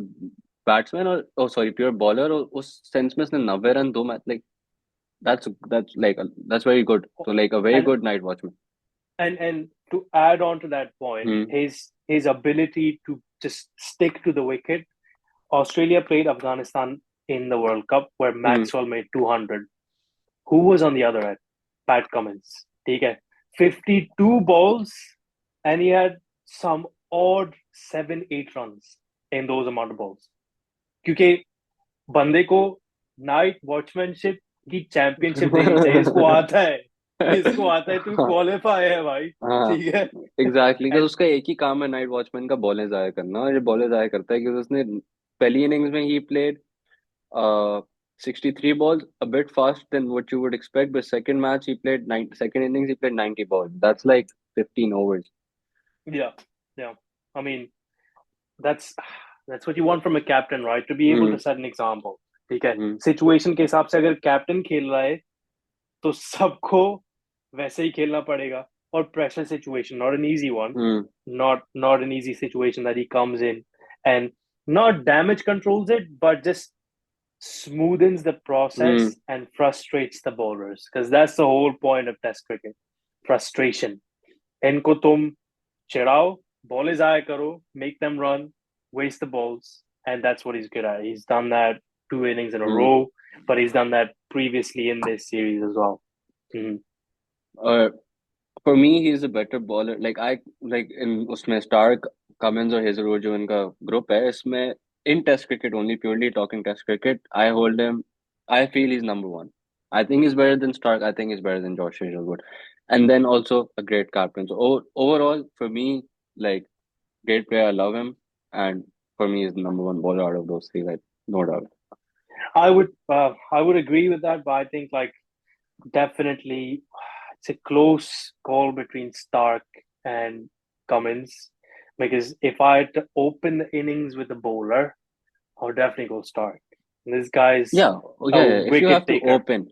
batsman, और oh sorry, pure bowler, और उस सेंस में उसने 90 रन दो match, like that's like that's very good. So like a very And good night watchman. and to add on to that point, Hmm. his ability to just stick to the wicket. Australia played Afghanistan in the World Cup where Hmm. Maxwell made 200. Who was on the other end? Pat Cummins. Okay, 52 balls, and he had some odd 7-8 runs in those amount of balls. क्योंकि बंदे को night वॉचमैनशिप की championship देनी चाहिए. इसको आता है, इसको आता है. तू हाँ, क्वालिफाई है भाई. हाँ, ठीक है. एग्जैक्टली, because एंड उसका एक ही काम है नाइट वॉचमैन का, बॉलें जाया करना। और ये बॉलें जाया करता है क्योंकि उसने पहली इनिंग्स में he played 63 balls, a bit fast than what you would expect. But second innings he played 90 balls. That's like 15 overs. या या I mean that's that's what you want from a captain, right? To be able to Hmm. Set an example. ठीक है. Hmm. Situation के हिसाब से अगर captain खेल रहा है तो सबको वैसे ही खेलना पड़ेगा. और pressure situation, not an easy one. Hmm. Not an easy situation that he comes in and not damage controls it, but just smoothens the process Hmm. and frustrates the bowlers, because that's the whole point of Test cricket. Frustration. इनको तुम चिढ़ाओ, बॉलें जाया करो, make them run, waste the balls, and that's what he's good at. He's done that 2 innings in a Hmm. row, but he's done that previously in this series as well. Mm-hmm. Uh, for me, he's a better bowler. Like in उसमें Stark, Cummins और Hazelwood जो इनका group है, इसमें in Test cricket only, purely talking Test cricket, I hold him. I feel he's number one. I think he's better than Stark. I think he's better than Josh Hazelwood, and then also a great captain. So overall, for me, like great player, I love him, and for me, he's the number one bowler out of those three, like no doubt. I would agree with that, but I think like definitely it's a close call between Stark and Cummins, because if I had to open the innings with a bowler, I would definitely go Stark. This guy's Yeah, oh, a yeah. If you wicket have to taker. open,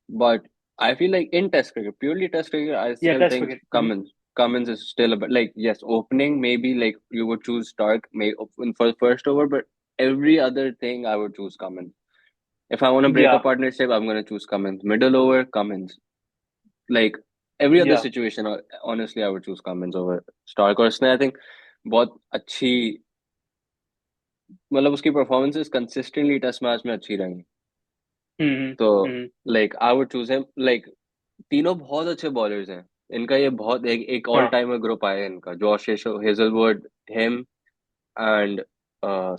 but I feel like in Test cricket, purely Test cricket, I Yeah, still Test think cricket. Mhm. Cummins is still a bit like, yes, opening maybe like you would choose Stark may for the first over, but every other thing I would choose Cummins. If I want to break a Yeah, partnership, I'm gonna choose Cummins. Middle over, Cummins. Like every other yeah. situation, honestly, I would choose Cummins over Stark. और उसने I think बहुत अच्छी, मतलब उसकी performances consistently test match में अच्छी रही। Hmm. तो Hmm. Like I would choose him. Like तीनों बहुत अच्छे बॉलर्स हैं। इनका ये बहुत एक ऑल Huh. टाइमर ग्रुप आया है इनका, Josh Hazlewood, him and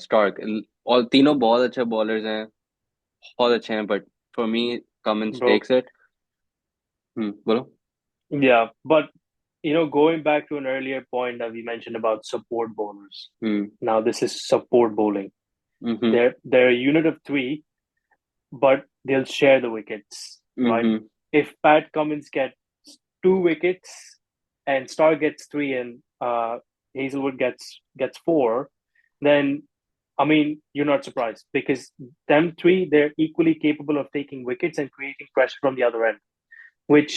Starc. और तीनों बहुत अच्छे बॉलर्स हैं, बहुत अच्छे हैं, but for me Cummins Bro. Takes it. बोलो। Yeah, but going back to an earlier point that we mentioned about support bowlers. Hmm. Now this is support bowling. Hmm. They're a unit of three, but they'll share the wickets, right? Hmm. If Pat Cummins gets 2 wickets and Starr gets three and Hazelwood gets four, then I mean you're not surprised, because them three, they're equally capable of taking wickets and creating pressure from the other end, which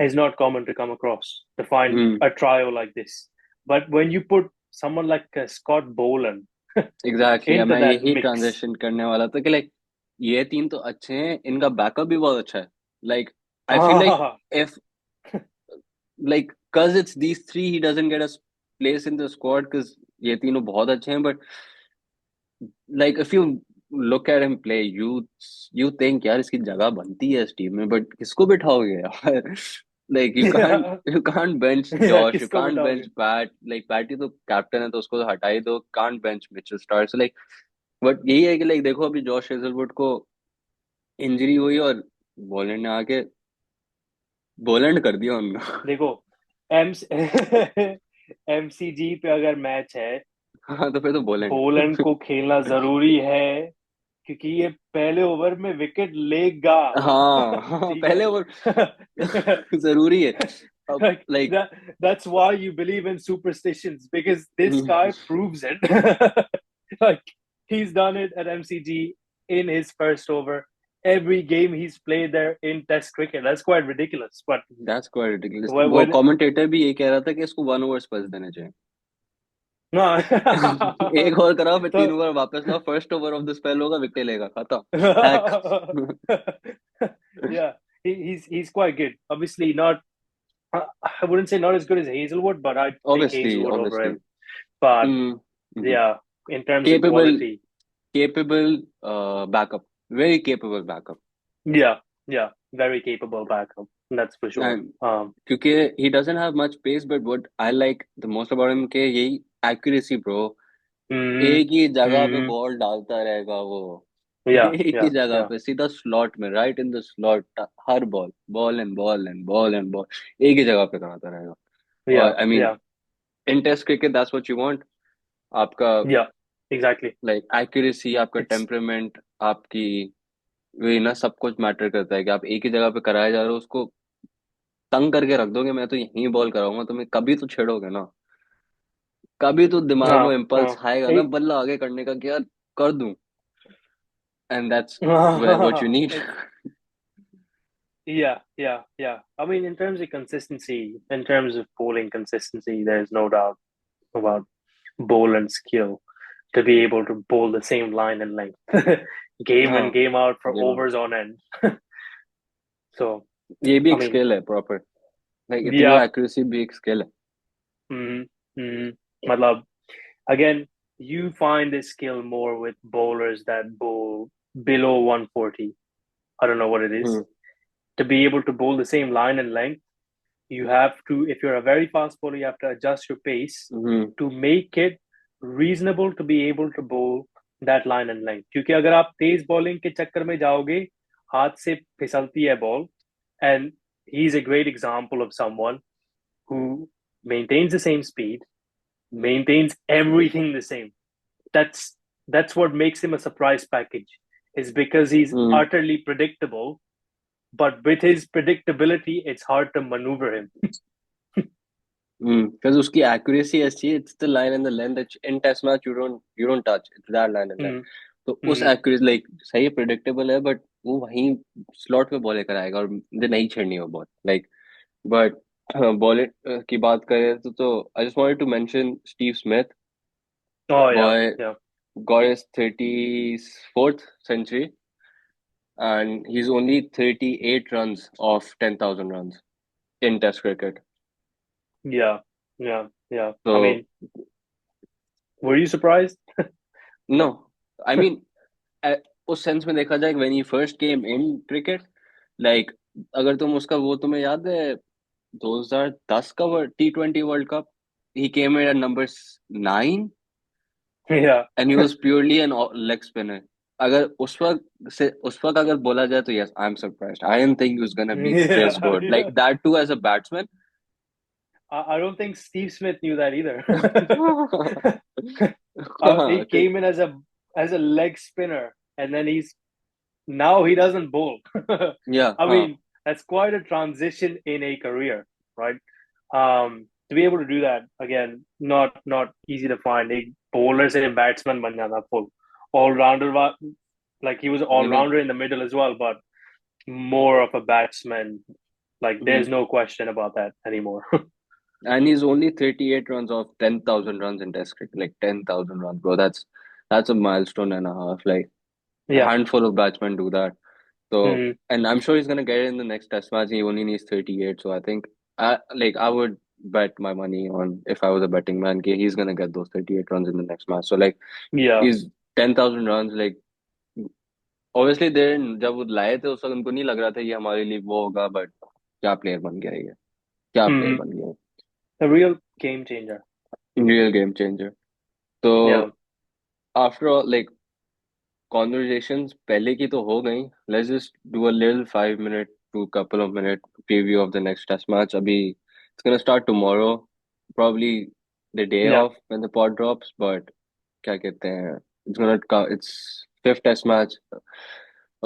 is not common to come across to find hmm. a trio like this. But when you put someone like Scott Boland exactly exactly. into मैं that यही mix, transaction करने वाला था कि like ये तीन तो अच्छे हैं, इनका बैकअप भी बहुत अच्छा है. Like I feel like ah, if like cuz it's these three he doesn't get a place in the squad cuz ये तीनों बहुत अच्छे हैं, but like if you look at him play you think यार इसकी जगह बनती है इस टीम में, but किसको बिठाओगे यार? like yeah, you can't bench yeah, Josh, you किसको can't bench बिठाओगे? Pat. like Patty तो कैप्टन है तो उसको तो हटा ही दो, can't bench Mitchell Stark. So like but यही है कि लाइक देखो अभी जॉश हेजलवुड को इंजरी हुई और बॉलैंड ने आके बॉलैंड कर दिया उनका. देखो एम एमसीजी पे अगर मैच है, हाँ तो फिर तो बॉलैंड. बोलन को खेलना जरूरी है क्योंकि ये पहले ओवर में विकेट लेगा। हाँ हाँ ठीक पहले है। ओवर जरूरी है. अब like like that's why you believe in superstitions because this guy proves it. like he's done it at MCG in his first over. Every game he's played there in Test cricket. That's quite ridiculous. But that's quite ridiculous. वो when commentator भी ये कह रहा था कि इसको 1 over space देने चाहिए. no, एक ओवर कराओ फिर तीन so ओवर वापस लाओ, first over of the spell होगा, विकेट लेगा, खत्म. Hack. yeah, he's quite good. Obviously, not I wouldn't say not as good as Hazelwood, but I'd take obviously Hazelwood over obviously. him. But yeah, in terms of capable quality, capable backup, very capable backup. yeah, yeah, very capable backup. That's for sure. क्योंकि he doesn't have much pace, but what I like the most about him के यही accuracy bro. Mm, एक ही जगह पे mm, ball डालता रहेगा वो. yeah, एक ही yeah, जगह yeah, पे सीधा स्लॉट में, राइट इन द स्लॉट, हर ball ball and ball and ball and ball एक ही जगह पे कराता रहेगा. और yeah, I mean yeah, in test cricket that's what you want. आपका yeah, exactly. लाइक एक्यूरेसी, आपका It's टेम्परामेंट, आपकी वही ना, सब कुछ मैटर करता है कि आप एक ही जगह पे कराए जा रहे हो, उसको तंग करके रख दोगे, मैं तो यहीं बॉल कराऊंगा तुम्हें, कभी तो छेड़ोगे ना. कभी तो दिमाग में इम्पल्स आएगा ना it, बल्ला आगे करने का कि यार कर दूं. And that's what you need. it's yeah, yeah, yeah. I mean, in terms of consistency, in terms of bowling consistency, there's no doubt about bowl and skill to be able to bowl the same line and length, game हाँ in, game out for ये बात. overs on end. So, ये भी I एक mean, skill है proper. Like इतनी yeah, accuracy भी एक स्किल है. mm-hmm. Matlab, again, you find this skill more with bowlers that bowl below 140. I don't know what it is. Hmm. To be able to bowl the same line and length, you have to, if you're a very fast bowler, you have to adjust your pace hmm. to make it reasonable to be able to bowl that line and length. क्योंकि अगर आप तेज bowling के चक्कर में जाओगे, हाथ से फिसलती है ball. And he's a great example of someone who maintains the same speed, maintains everything the same. That's what makes him a surprise package. Is because he's hmm. utterly predictable, but with his predictability, it's hard to maneuver him. Because उसकी accuracy ऐसी है, it's the line and the length in test match you don't touch, it's that line and length. Mm, तो उस mm, accuracy like सही predictable है, but वो वहीं slot पे बॉल लेकर आएगा और मुझे नहीं छेड़नी वो बॉल लाइक. बट बॉलिंग की बात करें तो I just wanted to mention Steve Smith. oh yeah, boy yeah, got his 34th century and he's only 38 runs off 10,000 runs in test cricket. yeah, yeah, yeah. I So mean, were you surprised? no, I mean उस sense में देखा जाए when he first came in cricket, like अगर तुम उसका वो तुम्हें याद है 2010 का T20 world cup, he came in at number 9 Yeah. and he was purely an leg spinner. अगर उस वक्त अगर बोला जाए तो yes, I'm surprised. I didn't think he was gonna be this Yeah, good. yeah. Like that too as a batsman. I don't think Steve Smith knew that either. He हाँ, came in as a leg spinner, and then now he doesn't bowl. yeah, I हाँ. mean, that's quite a transition in a career, right? To be able to do that again, not easy to find. A bowler and a batsman ban jana full all rounder. Like he was all ये भी rounder in the middle as well, but more of a batsman. Like there's no question about that anymore. And he's only 38 runs off 10,000 runs in Test cricket, like 10,000 runs, bro. That's a milestone and a half. Like a Yeah. handful of batsmen do that. So, Hmm. and I'm sure he's gonna get it in the next Test match. He only needs 38. So I think, I would bet my money on, if I was a betting man, कि he's gonna get those 38 runs in the next match. So like, Yeah. he's 10,000 runs. Like obviously, they जब वो लाए थे उस वक्त उनको नहीं लग रहा था ये हमारे लिए वो होगा, बट क्या प्लेयर बन गया ये, क्या प्लेयर Hmm. बन गया, A real game changer. Real game changer. तो Yeah. After all like conversations पहले की तो हो गई. Let's just do a little 5 minute to couple of minute preview of the next test match. अभी it's gonna start tomorrow, probably the day Yeah. off when the pod drops, but क्या कहते हैं, it's fifth test match.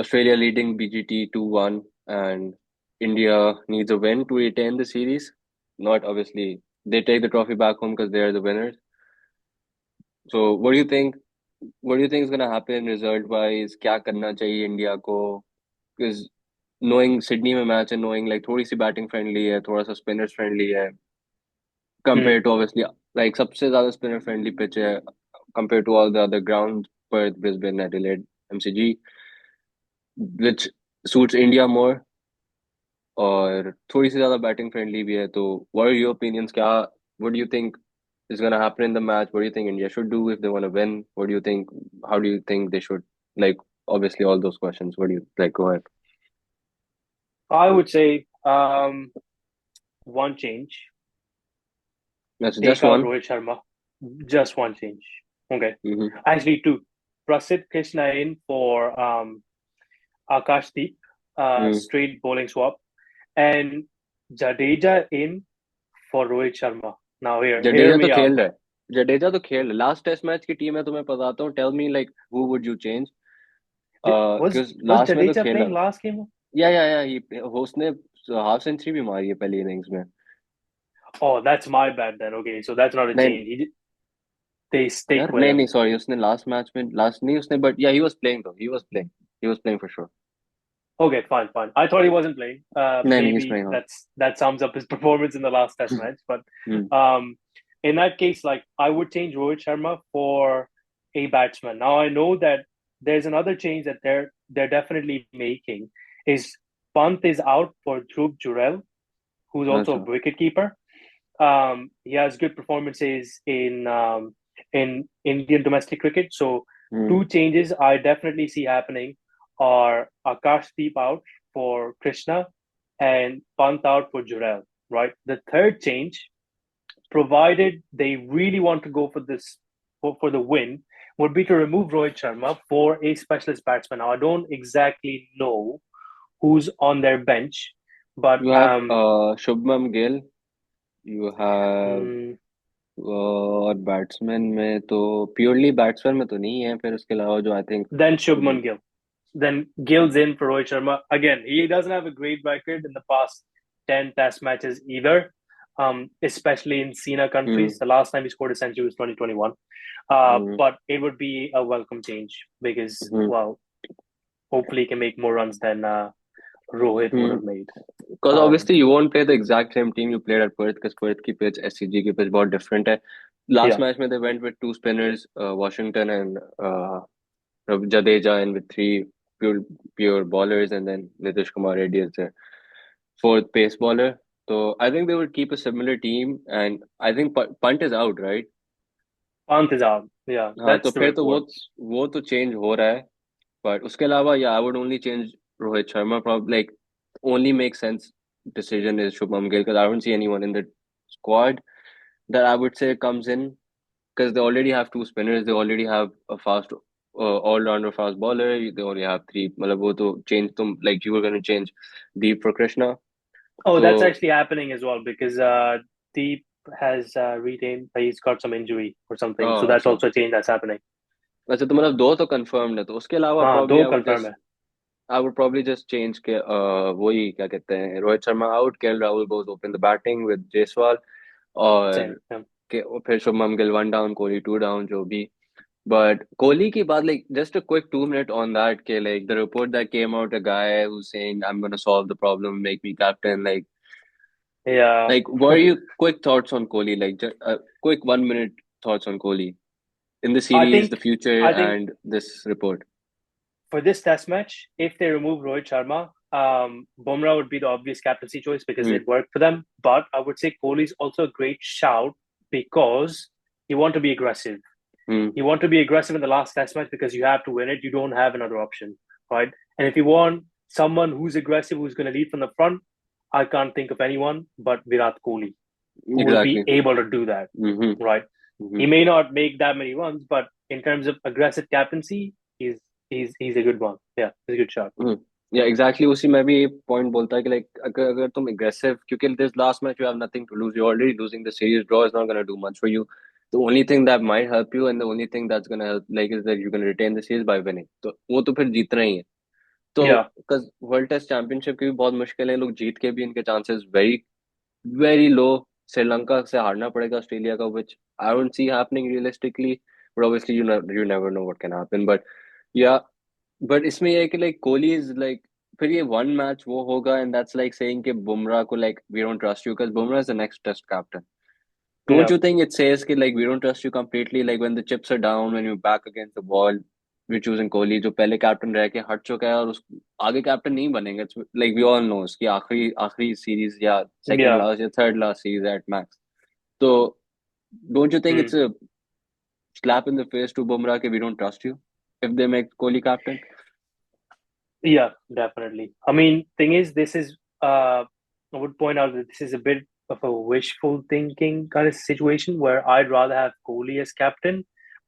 Australia leading BGT 2-1, and India needs a win to retain the series. Not obviously they take the trophy back home because they are the winners. So what do you think? What do you think is gonna happen result wise? क्या करना चाहिए India को? Because knowing Sydney में match है, knowing like थोड़ी सी batting friendly है, थोड़ा सा स्पिनर्स फ्रेंडली है, Hmm. compared to obviously like सबसे ज्यादा स्पिनर फ्रेंडली पिच है compared to all the other grounds, Perth, Brisbane, Adelaide, MCG, which suits India more, और थोड़ी सी ज्यादा बैटिंग फ्रेंडली भी है. तो what are your opinions? क्या, what do you think is going to happen in the match? What do you think India should do if they want to win? What do you think, how do you think they should, like, obviously all those questions, what do you like, go ahead. I would say one change. That's Take just out one. Rohit Sharma. Just one change. Okay. Mm-hmm. Actually, two. Prasidh Krishna in for Akashdeep, Mm. straight bowling swap, and Jadeja in for Rohit Sharma. Now hear Jadeja तो me out. खेल रहा है, जडेजा तो खेल रहा है. Last test match की team है, तुम्हें बताता हूँ. Tell me like who would you change? Was क्योंकि was लास्ट में तो Jadeja खेला. playing last game? या उसने हाफ सेंचुरी भी मारी है पहली इनिंग्स में. Oh, that's my bad then. Okay, so that's not a नहीं change. They stick यार, with नहीं him. नहीं, सॉरी, उसने लास्ट मैच में, लास्ट नहीं उसने, बट या ही वाज प्लेइंग, तो he was playing for sure. Okay, fine, fine. I thought he wasn't playing. नहीं नहीं, he is Maybe playing. that sums up his performance in the last Test match. But hmm. in that case, like I would change Rohit Sharma for a batsman. Now I know that there's another change that they're definitely making. Is Pant is out for Dhruv Jurel, who's also a अच्छा. wicketkeeper. He has good performances in Indian domestic cricket. So hmm. two changes I definitely see happening are Akashdeep out for Krishna and Pant out for Jurel. Right. The third change, provided they really want to go for this for the win, would be to remove Rohit Sharma for a specialist batsman. Now I don't exactly know who's on their bench, but you have Shubman Gill, you have mm, और batsman में तो purely batsman में तो नहीं है, फिर उसके अलावा जो I think. then Shubman Gill. Then Gill's in for Rohit Sharma. Again, he doesn't have a great record in the past 10 test matches either, especially in SENA hmm. countries. The last time he scored a century was 2021. Hmm. But it would be a welcome change because, hmm. well, hopefully he can make more runs than Rohit would have made. Because obviously you won't play the exact same team you played at Perth, because Perth की pitch SCG की pitch बहुत different है. Last Yeah. match में they went with two spinners, Washington and Jadeja, and with three pure bowlers, and then Nitish Kumar Reddy as their fourth pace bowler. So I think they would keep a similar team, and I think Punt is out, right? Pant is out. Yeah, हाँ, तो that's the फिर तो reports. वो तो change हो रहा है. But उसके अलावा, yeah, I would only change Rohit Sharma. Probably like only make sense decision is Shubham Gill, because I don't see anyone in the squad that I would say comes in, because they already have two spinners. They already have a fast all-rounder fast bowler. They only have three. मतलब वो तो change तुम, like you were going to change Deep for Krishna. Oh, that's So actually happening as well because Deep has retained, he's got some injury or something. So that's अच्छा. also a change that's happening. वैसे तो मतलब दो तो confirmed है, तो उसके अलावा हाँ, probably दो confirm है. I would probably just change के वही क्या कहते हैं, Rohit Sharma out, KL Rahul goes open the batting with Jaiswal, और Same. Yeah. फिर Shubman Gill one down, Kohli two down, जो भी. But Kohli ki baat, like just a quick 2 minute on that. Ke, like the report that came out, a guy who's saying I'm gonna solve the problem, make me captain. Yeah. Like what are your quick thoughts on Kohli? Like just quick 1 minute thoughts on Kohli in the I series, the think future, I think and this report. for this test match, if they remove Rohit Sharma, Bumrah would be the obvious captaincy choice because Hmm. it worked for them. But I would say Kohli is also a great shout because you want to be aggressive. Hmm. You want to be aggressive in the last test match because you have to win it. You don't have another option, right? And if you want someone who's aggressive, who's going to lead from the front, I can't think of anyone but Virat Kohli who will be Exactly. able to do that, Hmm. right? Hmm. He may not make that many runs, but in terms of aggressive captaincy, he's a good one. Yeah, he's a good shot. या exactly उसी में भी ये point बोलता है कि like अगर तुम aggressive, क्योंकि this last match you have nothing to lose, you already losing the series, draw is not gonna do much for you. The only thing that might help you and the only thing that's gonna help like is that you can retain the series by winning, तो वो तो फिर जीतना ही है. तो Yeah, because world test championship की भी बहुत मुश्किल है, लोग जीत के भी इनके chances very very low. Sri Lanka से हारना पड़ेगा ऑस्ट्रेलिया का, which I don't see happening realistically, but obviously you never know what can happen. But yeah, but इसमें ये है कि like कोहली is like, फिर ये one match वो होगा and that's like saying कि बुमराह को like we don't trust you because Bumrah is the next test captain. Don't yeah, you think it says कि like we don't trust you completely, like when the chips are down, when you're back against the wall, we're choosing Kohli जो पहले captain रह के हट चुका है और उस आगे कैप्टन नहीं बनेगा. It's like we all know उसकी आखिरी आखिरी सीरीज या सेकंड yeah. लास्ट या third last series at max. तो don't you think Hmm. it's a slap in the face to Bumrah कि we don't trust you if they make Kohli captain? Yeah, definitely. I mean, thing is, this is I would point out that this is a bit of a wishful thinking kind of situation where I'd rather have Kohli as captain,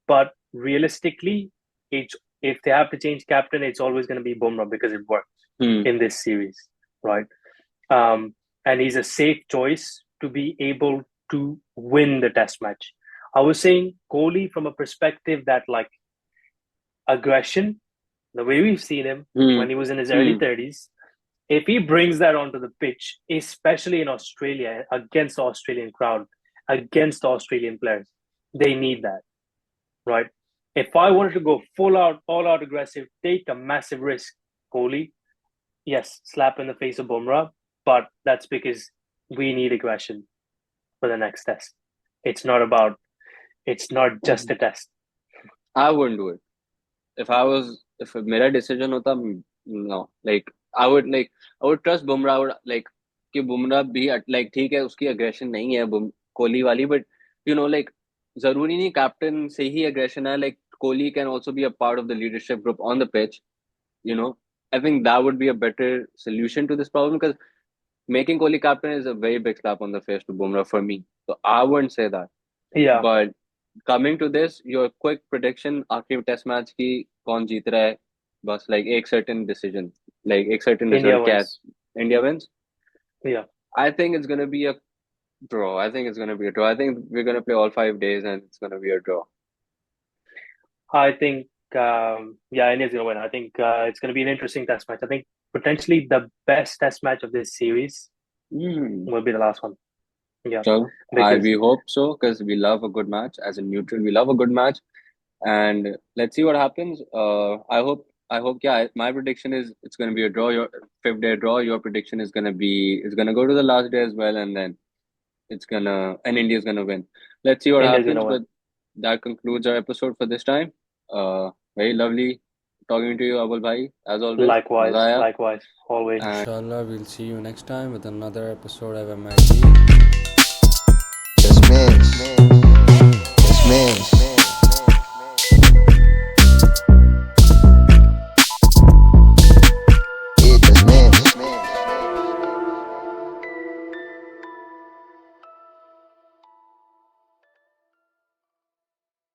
but realistically, it's if they have to change captain, it's always going to be Bumrah because it worked Hmm. in this series, right? Um, and he's a safe choice to be able to win the test match. I was saying Kohli from a perspective that like aggression, the way we've seen him Hmm. when he was in his early Hmm. 30s, if he brings that onto the pitch, especially in Australia against the Australian crowd, against the Australian players, they need that, right? If I wanted to go full out, all out aggressive, take a massive risk, Kohli, yes, slap in the face of Bumrah, but that's because we need aggression for the next test. It's not about, it's not just a test. I wouldn't do it. If मेरा decision होता, no, like I would trust Bumrah. I would like कि बुमराह भी like ठीक है, उसकी aggression नहीं है कोहली वाली, but you know like जरूरी नहीं कैप्टन से ही aggression है. Like Kohli can also be a part of the leadership group on the pitch, you know. I think that would be a better solution to this problem because making Kohli captain is a very big slap on the face to Bumrah for me. So I wouldn't say that. Yeah, But coming to this, your quick prediction आखिरी test match की कौन जीत रहा है? बस like एक certain decision, like एक certain India result क्या है? wins. India wins. Yeah, I think it's gonna be a draw. I think it's gonna be a draw. I think we're gonna play all 5 days and it's gonna be a draw. I think, yeah, India's going to win. I think it's going to be an interesting test match. I think potentially the best test match of this series Hmm. will be the last one. Yeah, So because we hope so because we love a good match. As a neutral, we love a good match, and let's see what happens. I hope. Yeah, my prediction is it's going to be a draw. Your fifth day draw. Your prediction is going to be it's going to go to the last day as well, and then India's gonna win. Let's see what India's going happens. to win. But that concludes our episode for this time. Very lovely talking to you, Abul Bhai, as always. Maza Likewise, aaya. likewise, always. And Inshallah, we'll see you next time with another episode of MIT. Dismiss. Dismiss.